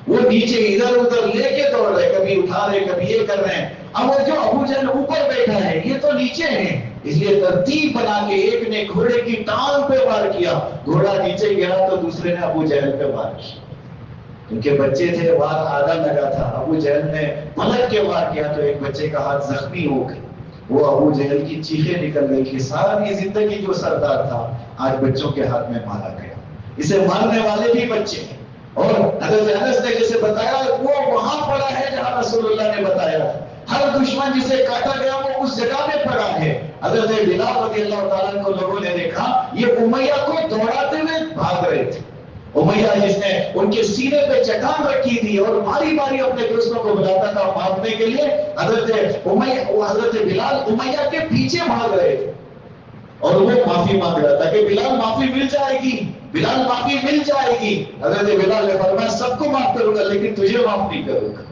وہ نیچے ادھر ادھر لے کے دوڑ رہے، کبھی اٹھا رہے کبھی یہ کر رہے ہیں۔ اب وہ جو ابو جہل اوپر بیٹھا ہے یہ تو نیچے ہیں، اس لیے ترتیب بنا کے ایک نے گھوڑے کی ٹانگ پہ وار کیا، گھوڑا نیچے گیا تو دوسرے نے ابو جہل پہ وار کیا، کیونکہ بچے تھے وار آدھا لگا تھا، ابو جہل نے پلٹ کے وار کیا تو ایک بچے کا ہاتھ زخمی ہو گیا، وہ ابو جہل کی چیخیں نکل گئی کہ ساری زندگی جو سردار تھا آج بچوں کے ہاتھ میں مارا گیا، اسے مارنے والے بھی بچے ہیں۔ اور حضرت انس نے جسے بتایا وہ وہاں پڑا ہے جہاں رسول اللہ نے بتایا، ہر دشمن جسے کاٹا گیا وہ اس جگہ میں پڑا ہے۔ حضرت بلال رضی اللہ تعالیٰ کو لوگوں نے دیکھا یہ امیہ کو دوڑاتے ہوئے بھاگ رہے تھے، امیہ جس نے ان کے سینے پہ چٹان رکھی تھی اور باری باری اپنے دوستوں کو بلاتا تھا مارنے کے لیے، حضرت بلال امیہ کے پیچھے بھاگ رہے تھے اور وہ معافی مانگ رہا تھا کہ بلال معافی مل جائے گی، بلال معافی مل جائے گی۔ حضرت بلال نے فرمایا سب کو معاف کروں گا لیکن تجھے معاف نہیں کروں گا،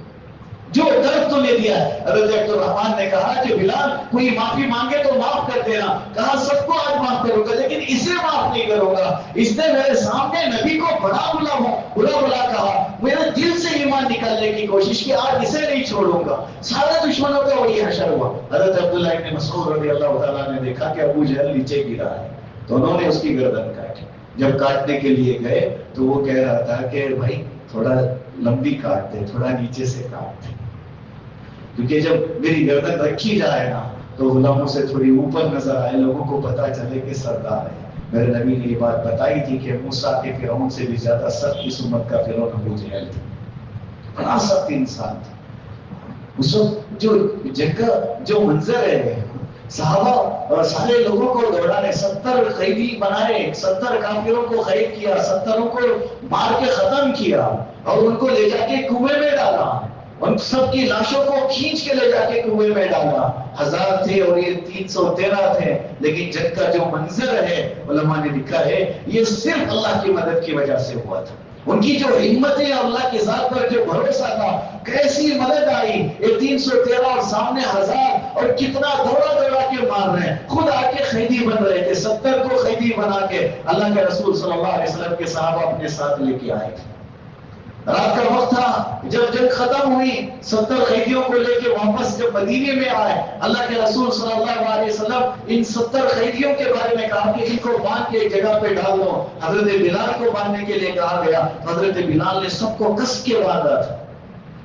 جو درد تو نے دیا ہے۔ حضرت عبد الرحمن نے کہا کہ بلال کوئی معافی مانگے تو معاف کر دینا، کہا سب کو آج معاف کروں گا لیکن اسے معاف نہیں کروں گا، اس نے میرے سامنے نبی کو بڑا کہا، میرے دل سے ایمان نکالنے کی کوشش کی، آج اسے نہیں چھوڑوں گا۔ سارے دشمنوں کا وہی حشر ہوا۔ حضرت عبداللہ ابن مسعود رضی اللہ تعالیٰ نے دیکھا کہ ابو جہل نیچے گرا ہے، تو انہوں نے اس کی گردن کاٹی. جب کاٹنے کے لیے گئے تو وہ کہہ رہا تھا کہ بھائی تھوڑا لمبی کاٹ دے، تھوڑا نیچے سے کاٹ دے، کیونکہ جب میری گردن رکھی جائے نا تو غلاموں سے تھوڑی اوپر نظر آئے، لوگوں کو پتا چلے کہ سردار ہے. میرے نبی نے یہ بات بتائی تھی کہ موسیٰ کے فرعون سے بھی زیادہ سخت اس امت کا فرعون ابو جہل تھا، بڑا سخت انسان تھا. اس وقت جو منظر ہے، صحابہ اور سارے لوگوں کو دوڑانے، 70 قیدی بنائے، 70 کافروں کو قید کیا، 70 کو مار کے ختم کیا اور ان کو لے جا کے کنویں میں ڈالا، ان سب کی لاشوں کو کھینچ کے لے جا کے کنویں میں ڈالا. 1000 تھے اور یہ 313 تھے، لیکن جنگ کا جو منظر ہے علماء نے لکھا ہے یہ صرف اللہ کی مدد کی وجہ سے ہوا تھا. ان کی جو ہمت ہے، اللہ کی ذات پر جو بھروسہ تھا، کیسی مدد آئی. یہ 313 اور سامنے 1000 اور کتنا دوڑا دوڑا کے مار رہے ہیں، خود آ کے قیدی بن رہے تھے. 70 کو قیدی بنا کے اللہ کے رسول صلی اللہ علیہ وسلم کے صحابہ اپنے ساتھ لے کے آئے تھے. رات کا وقت تھا، جب جنگ ختم ہوئی، 70 قیدیوں کو لے کے واپس جب مدینے میں آئے، اللہ کے رسول صلی اللہ علیہ وسلم ان 70 قیدیوں کے بارے میں کہا کہ ان کو باندھ کے ایک جگہ پہ ڈال دو. حضرت بلال کو باندھنے کے لیے کہا گیا، حضرت بلال نے سب کو کس کے باندھا تھا.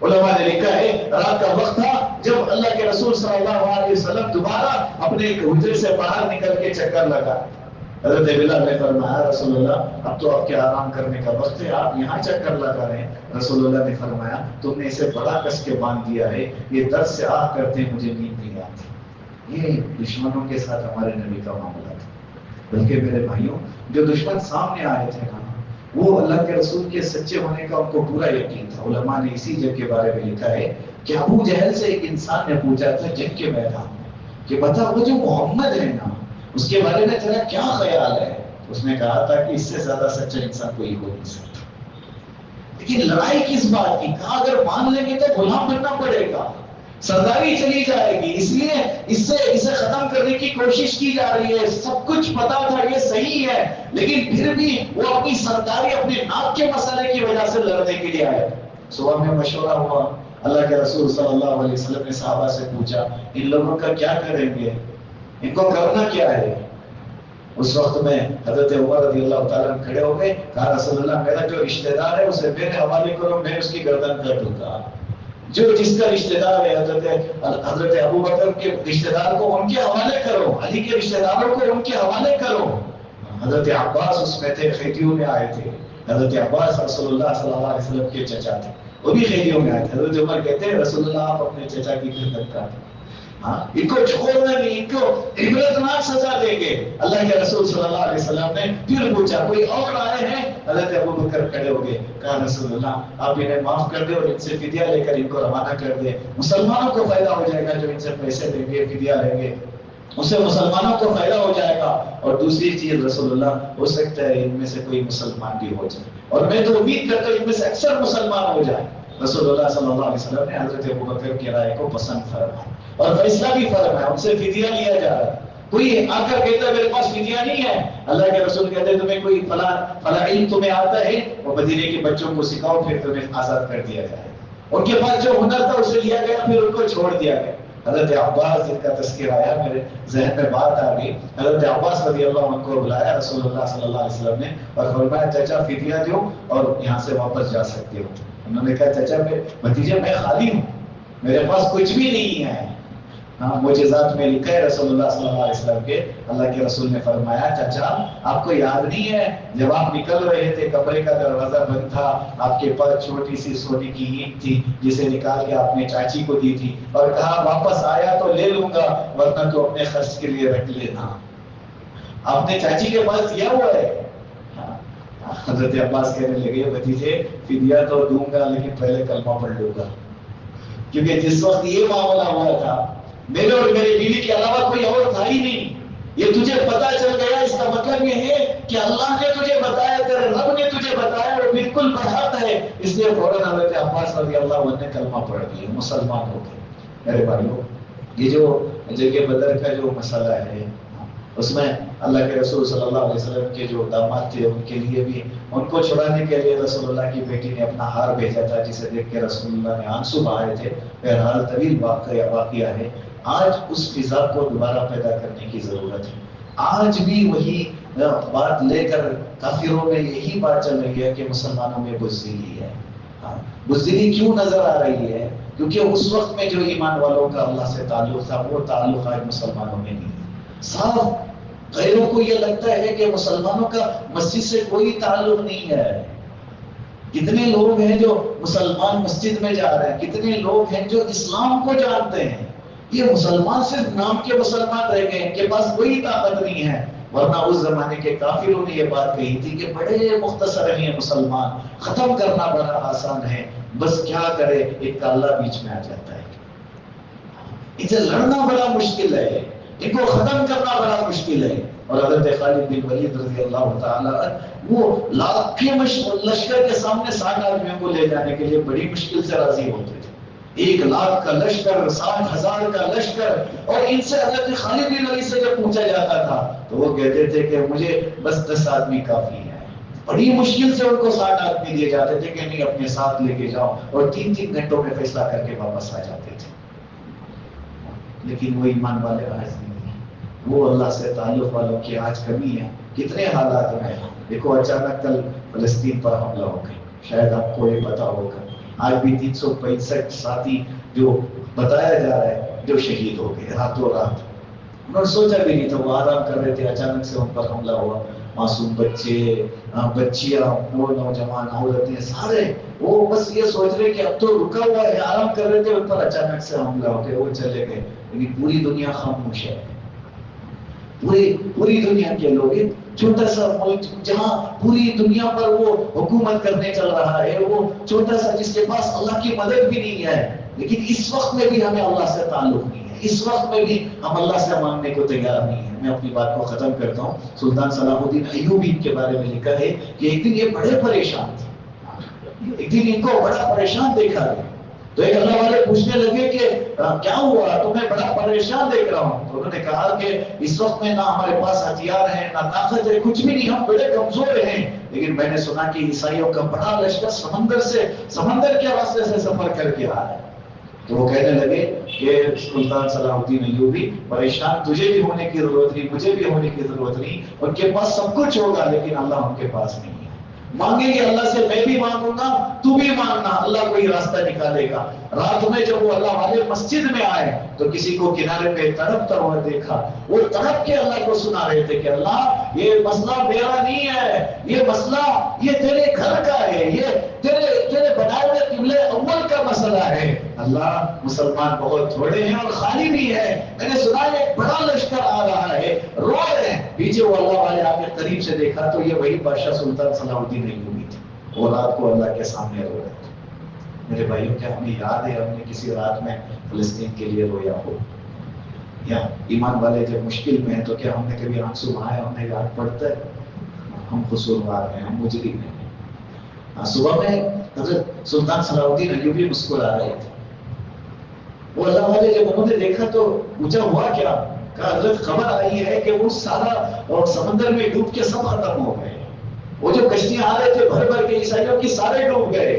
علماء نے لکھا ہے رات کا وقت تھا جب اللہ کے رسول صلی اللہ علیہ وسلم دوبارہ اپنے حجرے سے باہر نکل کے چکر لگا. حضرت بلال نے فرمایا رسول اللہ اب تو آپ کے آرام کرنے کا وقت ہے، آپ یہاں چکر لگا رہے ہیں. رسول اللہ نے فرمایا تم نے اسے بڑا کس کے باندھ دیا ہے، یہ درد سے آہ کرتے مجھے نیند نہیں آتی. یہ دشمنوں کے ساتھ ہمارے نبی کا معاملہ تھا. بلکہ میرے بھائیوں، جو دشمن سامنے آئے تھے نا، وہ اللہ کے رسول کے سچے ہونے کا ان کو پورا یقین تھا. علماء نے اسی جنگ کے بارے میں لکھا ہے کہ ابو جہل سے ایک انسان نے پوچھا تھا جنگ کے میدان میں کہ بتا وہ جو محمد ہے نا اس کے بارے میں تیرا کیا خیال ہے. اس نے کہا تھا کہ اس سے زیادہ سچا انسان کوئی ہو نہیں سکتا. لیکن لڑائی کس بات کی؟ کہا اگر مان لیں گے تو غلام بننا پڑے گا، سرداری چلی جائے گی، اس لیے اسے ختم کرنے کی کوشش کی جا رہی ہے. سب کچھ پتا تھا یہ صحیح ہے، لیکن پھر بھی وہ اپنی سرداری اپنے ناک کے مسئلے کی وجہ سے لڑنے کے لیے آئے. صبح میں مشورہ ہوا، اللہ کے رسول صلی اللہ علیہ وسلم نے صحابہ سے پوچھا ان لوگوں کا کیا کریں گے، ان کو کرنا کیا ہے. اس وقت میں حضرت عمر رضی اللہ تعالیٰ کھڑے ہو گئے، کہا رسول اللہ میرا جو رشتہ دار ہے اسے میرے حوالے کرو، میں اس کی گردن کر دوں گا. جو جس کا رشتہ دار ہے حضرت ابو بکر کے رشتہ دار کو ان کے حوالے کرو، علی کے رشتہ داروں کو ان کے حوالے کرو. حضرت عباس اس میں تھے، قیدیوں میں آئے تھے. حضرت عباس رسول اللہ صلی اللہ علیہ وسلم کے چچا تھے، وہ بھی قیدیوں میں آئے تھے. حضرت عمر کہتے ہیں رسول اللہ آپ اپنے چچا کی خدمت کر ان کو چھوڑنا نہیں، ان کو عبرتناک سزا دیں گے. اللہ کے رسول صلی اللہ علیہ وسلم نے پھر پوچھا کوئی اور آئے ہیں؟ حضرت ابو بکر کھڑے ہو گئے، کہا رسول اللہ آپ انہیں معاف کر دیں اور ان سے فدیہ لے کر ان کو روانہ کر دیں. مسلمانوں کو فائدہ ہو جائے گا جو ان سے پیسے لیں گے، فدیہ لیں گے، اس سے مسلمانوں کو فائدہ ہو جائے گا. اور دوسری چیز رسول اللہ ہو سکتا ہے ان میں سے کوئی مسلمان بھی ہو جائے، اور میں تو امید کرتا ہوں ان میں سے اکثر مسلمان ہو جائے. رسول اللہ صلی اللہ علیہ وسلم نے حضرت ابو بکر کی رائے کو پسند فرمایا اور فیصلہ بھی فرمایا، ان سے فدیہ لیا جا رہا ہے. کوئی آ کر کہتا ہے میرے پاس فدیہ نہیں ہے، اللہ کے رسول کہتے ہیں تمہیں کوئی فلاں علم تمہیں آتا ہے وہ مدینے کے بچوں کو سکھاؤ پھر تمہیں آزاد کر دیا جائے. ان کے پاس جو ہنر تھا اسے لیا گیا، پھر ان کو چھوڑ دیا گیا. حضرت عباس جن کا تذکر آیا میرے ذہن میں بات آ گئی. حضرت عباس رضی اللہ عنہ کو بلایا رسول اللہ صلی اللہ علیہ وسلم نے اور فرمایا چچا فدیہ دو اور یہاں سے واپس جا سکتے ہو. انہوں نے کہا چچا بھتیجے میں خالی ہوں، میرے پاس کچھ بھی نہیں ہے. معجزات میں لکھا ہے رسول اللہ صلی اللہ علیہ وسلم کے، اللہ کے رسول نے فرمایا چچا آپ کو یاد نہیں ہے جب آپ نکل رہے تھے کمرے کا دروازہ بند تھا، آپ کے پاس چھوٹی سی سونے کی اینٹ تھی جسے نکال کے آپ نے چاچی کو دی تھی اور کہا واپس آیا تو لے لوں گا ورنہ تو اپنے خرچ کے لیے رکھ لینا. آپ نے چاچی کے پاس دیا ہوا ہے. حضرت عباس کہنے لگے بھتیجے فدیہ تو دوں گا لیکن پہلے کلمہ پڑھ لوں گا، کیونکہ جس وقت یہ معاملہ ہوا تھا میرے اور میرے بیوی کے علاوہ کوئی اور تھا ہی نہیں. یہ تجھے پتا چل گیا، اس کا مطلب یہ ہے کہ اللہ نے تجھے بتایا، تیرے رب نے تجھے بتایا اور بالکل برحق ہے. اس لیے فوراً حضرت عباس رضی اللہ عنہ نے کلمہ پڑھ دیا، مسلمان ہو گئے. میرے بھائیوں یہ جو جنگ بدر کا جو مسئلہ ہے اس میں اللہ کے رسول صلی اللہ علیہ وسلم کے جو داماد تھے ان کے لیے بھی ان کو چھڑانے کے لیے رسول اللہ کی بیٹی نے اپنا ہار بھیجا تھا جسے دیکھ کے رسول اللہ نے آنسو بہائے تھے. بہرحال طویل واقعہ ہے. آج اس فضا کو دوبارہ پیدا کرنے کی ضرورت ہے. آج بھی وہی بات لے کر کافروں میں یہی بات چل رہی ہے کہ مسلمانوں میں بزدلی ہے. بزدلی کیوں نظر آ رہی ہے؟ کیونکہ اس وقت میں جو ایمان والوں کا اللہ سے تعلق تھا وہ تعلق آج مسلمانوں میں نہیں ہے. صاف غیروں کو یہ لگتا ہے کہ مسلمانوں کا مسجد سے کوئی تعلق نہیں ہے. کتنے لوگ ہیں جو مسلمان مسجد میں جا رہے ہیں، کتنے لوگ ہیں جو اسلام کو جانتے ہیں. یہ مسلمان صرف نام کے مسلمان رہ گئے، ان کے پاس کوئی طاقت نہیں ہے. ورنہ اس زمانے کے کافروں نے یہ بات کہی تھی کہ بڑے مختصر ہیں مسلمان، ختم کرنا بڑا آسان ہے، بس کیا کرے ایک کالا بیچ میں آ جاتا ہے. ان سے لڑنا بڑا مشکل ہے، ان کو ختم کرنا بڑا مشکل ہے. اور حضرت خالد بن ولید رضی اللہ تعالیٰ وہ لاکھیں لشکر کے سامنے 60 آدمیوں کو لے جانے کے لیے بڑی مشکل سے راضی ہوتے تھے. 1 لاکھ کا لشکر، 60,000 کا لشکر، اور ان سے حضرت خالد بن ولید سے جب پوچھا جاتا تھا تو وہ کہتے تھے کہ مجھے بس 10 آدمی کافی ہیں. بڑی مشکل سے ان کو 60 آدمی دیے جاتے تھے کہ نہیں اپنے ساتھ لے کے جاؤ، اور 3 گھنٹوں میں فیصلہ کر کے واپس آ جاتے تھے. لیکن وہ ایمان والے آج نہیں ہیں، وہ اللہ سے تعلق والوں کی آج کمی ہے. کتنے حالات میں دیکھو، اچانک کل فلسطین پر حملہ ہو گیا، شاید آپ کو یہ پتا ہوگا. آج بھی 365 ساتھی جو بتایا جا رہا ہے جو شہید ہو گئے راتوں رات. انہوں نے سوچا بھی نہیں تھا، وہ آرام کر رہے تھے، اچانک سے ان پر حملہ ہوا. معصوم بچے، بچیاں، نوجوان، عورتیں، سارے وہ بس یہ سوچ رہے کہ اب تو رکا ہوا ہے، آرام کر رہے تھے، ان پر اچانک سے حملہ ہو گیا، وہ چلے گئے. لیکن پوری دنیا خاموش ہے. پوری دنیا کے لوگ، چھوٹا سا ملک جہاں پوری دنیا پر وہ حکومت کرنے چل رہا ہے، وہ چھوٹا سا جس کے پاس اللہ کی مدد بھی نہیں ہے، لیکن اس وقت میں بھی ہمیں اللہ سے تعلق نہیں ہے، اس وقت میں بھی ہم اللہ سے مانگنے کو تیار نہیں ہیں. میں اپنی بات کو ختم کرتا ہوں. سلطان صلاح الدین ایوبی کے بارے میں لکھا ہے کہ ایک دن یہ بڑے پریشان تھے، ایک دن ان کو بڑا پریشان دیکھا گیا. تو ایک اللہ والے پوچھنے لگے کہ کیا ہوا، تمہیں بڑا پریشان دیکھ رہا ہوں. تو انہوں نے کہا کہ اس وقت میں نہ ہمارے پاس ہتھیار ہیں، نہ طاقت ہے، کچھ بھی نہیں، ہم بڑے کمزور ہیں. لیکن میں نے سنا کہ عیسائیوں کا بڑا لشکر سمندر کے راستے سے سفر کر کے آ رہا ہے. تو وہ کہنے لگے کہ سلطان صلاح الدین ایوبی، پریشان تجھے بھی ہونے کی ضرورت نہیں، مجھے بھی ہونے کی ضرورت نہیں. ان کے پاس سب کچھ ہوگا لیکن اللہ ان کے پاس نہیں ہے. مانگیں گے اللہ سے، میں بھی مانگوں گا، تو بھی مانگنا، اللہ کوئی راستہ نکالے گا. رات میں جب وہ اللہ والے مسجد میں آئے تو کسی کو کنارے پہ تڑپتا ہوا دیکھا. وہ تڑپ کے اللہ کو سنا رہے تھے کہ اللہ یہ مسئلہ میرا نہیں ہے، یہ مسئلہ یہ تیرے گھر کا ہے، یہ تیرے بنائے ہوئے قبلہ اول کا مسئلہ ہے. اللہ مسلمان بہت تھوڑے ہیں اور خالی بھی ہے، میں نے سنا ایک بڑا لشکر آ رہا ہے، رو رہے ہیں. پیچھے وہ اللہ والے آ کے قریب سے دیکھا تو یہ وہی بادشاہ سلطان صلاح الدین ایوبی تھے. وہ رات کو اللہ کے سامنے رو رہے تھے. میرے بھائیوں، کیا ہمیں یاد ہے ہم نے کسی رات میں فلسطین کے لیے رویا ہو؟ یا ایمان والے جب مشکل میں ہیں تو کیا ہم نے کبھی آنسو بہائے؟ ہم نے یاد پڑتا ہے ہم قصوروار ہیں، ہم مجرم ہیں. صبح میں حضرت سلطان صلاح الدین ایوبی مسکرا رہے تھے. وہ اللہ والے جب انہوں نے دیکھا تو پوچھا ہوا کیا؟ کہا حضرت خبر آئی ہے کہ وہ سارا اور سمندر میں ڈوب کے سب ختم ہو گئے. وہ جو کشتیاں آ رہے تھے بھر کے عیسائیوں کی، سارے ڈوب گئے.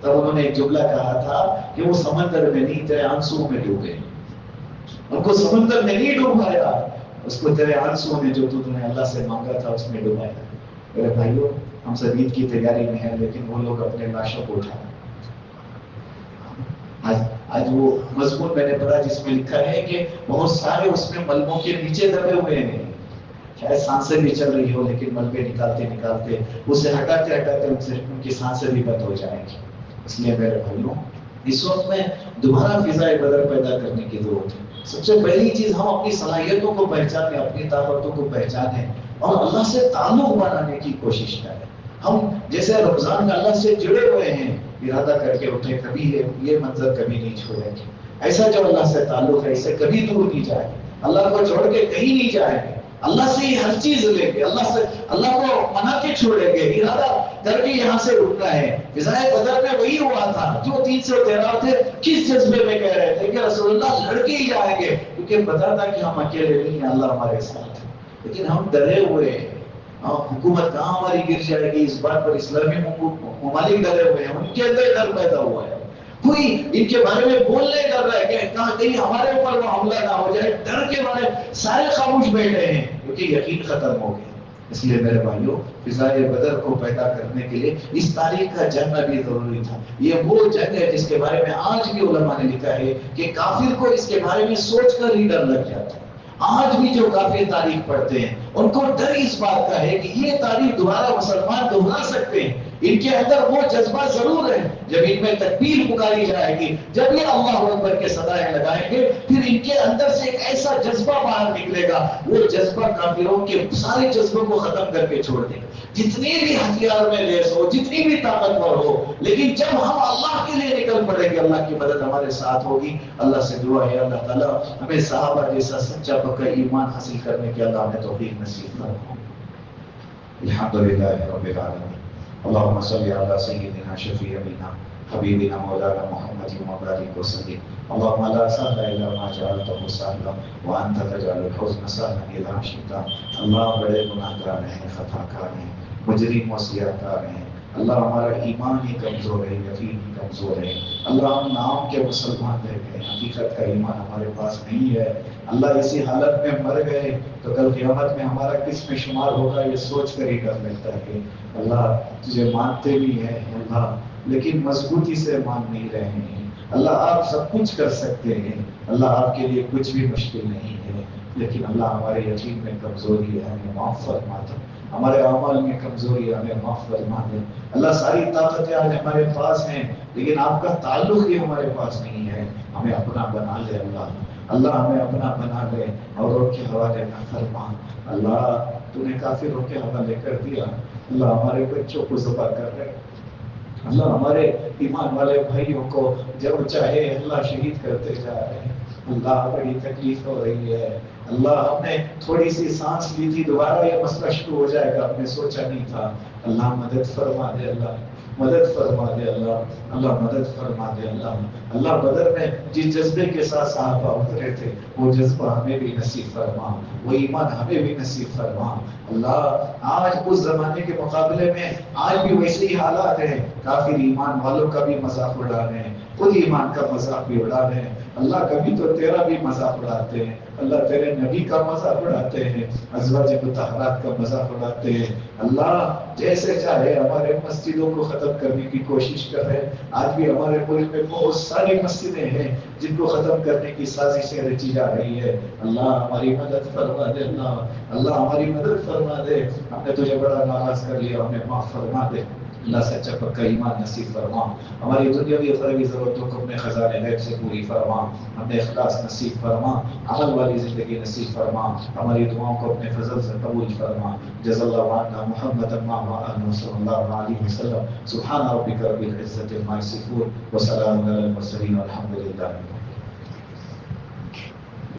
تب انہوں نے ایک جملہ کہا تھا کہ وہ سمندر میں نہیں تیرے آنسو میں ڈوبے. ان کو سمندر میں نہیں ڈوبایا، اس کو تیرے آنسو نے جو تو نے اللہ سے مانگا تھا اس میں ڈوبایا. میرے بھائیوں، ہم سب عید کی تیاری میں ہیں لیکن وہ لوگ اپنے لاشوں کو اٹھا. آج وہ مضمون میں نے پڑھا جس میں لکھا ہے کہ بہت سارے اس میں ملبوں کے نیچے دبے ہوئے ہیں. شاید سانسیں بھی چل رہی ہو لیکن ملبے نکالتے نکالتے اسے ہٹاتے ہٹاتے ان کی سانسیں بھی بند ہو جائیں گی. اس لیے میرے بھائیوں، اس وقت میں دوبارہ فضائے بدر پیدا کرنے کی ضرورت ہے. سب سے پہلی چیز ہم اپنی صلاحیتوں کو پہچانیں، اپنی طاقتوں کو پہچانیں اور اللہ سے تعلق بنانے کی کوشش کریں. ہم جیسے رمضان میں اللہ سے جڑے ہوئے ہیں، ارادہ کر کے اٹھے کبھی یہ منظر کبھی نہیں چھوڑیں گے. ایسا جو اللہ سے تعلق ہے اسے کبھی دور نہیں جائے گے، اللہ کو چھوڑ کے کہیں نہیں جائیں گے. اللہ سے ہی ہر چیز لیں گے، اللہ کو منا کے چھوڑیں گے، ارادہ کر کے یہاں سے اٹھنا ہے. فضائے بدر میں وہی ہوا تھا. جو 313 تھے کس جذبے میں کہہ رہے تھے کہ رسول اللہ لڑکے ہی جائیں گے، کیونکہ پتا تھا کہ ہم اکیلے نہیں ہیں، اللہ ہمارے ساتھ ہے. لیکن ہم ڈرے ہوئے ہیں. حکومت کہاں ہماری گر جائے گی اس بات پر اسلامی ممالک ڈرے ہوئے ہیں، ان کے اندر ڈر پیدا ہوا ہے. کوئی ان کے بارے میں بولنے ڈر رہا ہے کہ کہیں ہمارے اوپر وہ حملہ نہ ہو جائے. ڈر کے بارے سارے خاموش بیٹھے ہیں کیونکہ یقین ختم ہو گیا. اس لیے میرے بھائیوں فضائے بدر کو پیدا کرنے کے لیے اس تاریخ کا جاننا بھی ضروری تھا. یہ وہ جنگ ہے جس کے بارے میں آج بھی علماء نے لکھا ہے کہ کافر کو اس کے بارے میں سوچ کر ہی ڈر لگ جاتا ہے. آج بھی جو کافر تاریخ پڑھتے ہیں ان کو ڈر اس بات کا ہے کہ یہ تاریخ دوبارہ مسلمان دہرا سکتے ہیں. ان کے اندر وہ جذبہ ضرور ہے. جب ان میں تکبیر پکاری جائے گی, جب یہ اللہ اکبر کے صدائیں لگائیں گے, پھر ان کے اندر سے ایک ایسا جذبہ باہر نکلے گا, وہ جذبہ کافروں کے سارے جذبوں کو ختم کر کے چھوڑ دے گا. جتنی بھی ہتھیار میں لیس ہو, جتنی بھی طاقتور ہو, لیکن جب ہم اللہ کے لیے نکل پڑیں گے, اللہ کی مدد ہمارے ساتھ ہوگی. اللہ سے دعا ہے اللہ تعالیٰ ہمیں صحابہ جیسا سچا پکا ایمان حاصل کرنے کے اللہ ہمیں توفیق نصیب فرمائے. الحمدللہ رب العالمین. اللهم صل على سيدنا شفيعنا حبيبنا مولانا محمد وبارك وسلم. اللهم لا سهل الا ما جعلته سهلا وانت تجعل الحزن سهلا اذا شئت. اللہ بڑے گناہگار ہیں, خطا کار ہیں, مجرم و سیاہکار ہیں. اللہ ہمارا ایمان ہی کمزور ہے, یقین ہی کمزور ہے. اللہ ہم نام کے مسلمان رہ گئے, حقیقت کا ایمان ہمارے پاس نہیں ہے. اللہ اسی حالت میں مر گئے تو کل قیامت میں ہمارا کس میں شمار ہوگا یہ سوچ کر ہی ڈر لگتا ہے کہ اللہ تجھے مانتے بھی ہیں اللہ, لیکن مضبوطی سے مان نہیں رہے ہیں. اللہ آپ سب کچھ کر سکتے ہیں, اللہ آپ کے لیے کچھ بھی مشکل نہیں ہے, لیکن اللہ ہمارے یقین میں کمزوری ہے, ہمیں معاف فرما دے. ہمارے اعمال میں کمزوری ہے, ہمیں معاف فرما دے. اللہ ساری طاقتیں آج ہمارے پاس ہیں, لیکن آپ کا تعلق ہی ہمارے پاس نہیں ہے. ہمیں اپنا بنا لے اللہ, اللہ ہمیں اپنا بنا لے اور ان کے حوالے نہ فرما. اللہ تو نے کافروں کے حوالے کر دیا, اللہ ہمارے بچوں کو ذبح کر رہے, اللہ ہمارے ایمان والے بھائیوں کو جب چاہے اللہ شہید کرتے جا رہے ہیں. اللہ بڑی تکلیف ہو رہی ہے. اللہ ہم نے تھوڑی سی سانس لی تھی, دوبارہ یہ مسئلہ شروع ہو جائے گا, ہم نے سوچا نہیں تھا. اللہ مدد فرما دے, اللہ مدد فرما دے, اللہ اللہ مدد فرما دے. اللہ بدر میں جس جذبے کے ساتھ صحابہ اترے تھے وہ جذبہ ہمیں بھی نصیب فرما, وہ ایمان ہمیں بھی نصیب فرما. اللہ آج اس زمانے کے مقابلے میں آج بھی ویسے ہی حالات ہیں, کافر ایمان والوں کا بھی مذاق اڑا رہے ہیں, خود ایمان کا مذاق بھی اڑا رہے ہیں. اللہ کبھی تو تیرا بھی مذاق اڑاتے ہیں, اللہ تیرے نبی کا مذاق اڑاتے ہیں, ازواج مطہرات کا مذاق اڑاتے ہیں. اللہ جیسے چاہے ہمارے مسجدوں کو ختم کرنے کی کوشش کر رہے ہیں. آج بھی ہمارے ملک میں بہت ساری مسجدیں ہیں جن کو ختم کرنے کی سازشیں رچی جا رہی ہے. اللہ ہماری مدد فرما دے, اللہ ہماری مدد فرما دے. ہم نے تجھے بڑا ناراض کر لیا, ہمیں معاف فرما دے. اللہ سچا پکا ایمان نصیب فرما. ہماری دنیاوی اخروی ضرورتوں کو اپنے خزانے غیب سے پوری فرما. ہمیں اخلاص نصیب فرما, عمل والی زندگی نصیب فرما. ہماری دعاؤں کو اپنے فضل سے قبول فرما. جزا اللہ عنا محمد صلی اللہ علیہ وسلم. سبحان ربک رب العزة عما یصفون وسلام علی المرسلین والحمد للہ.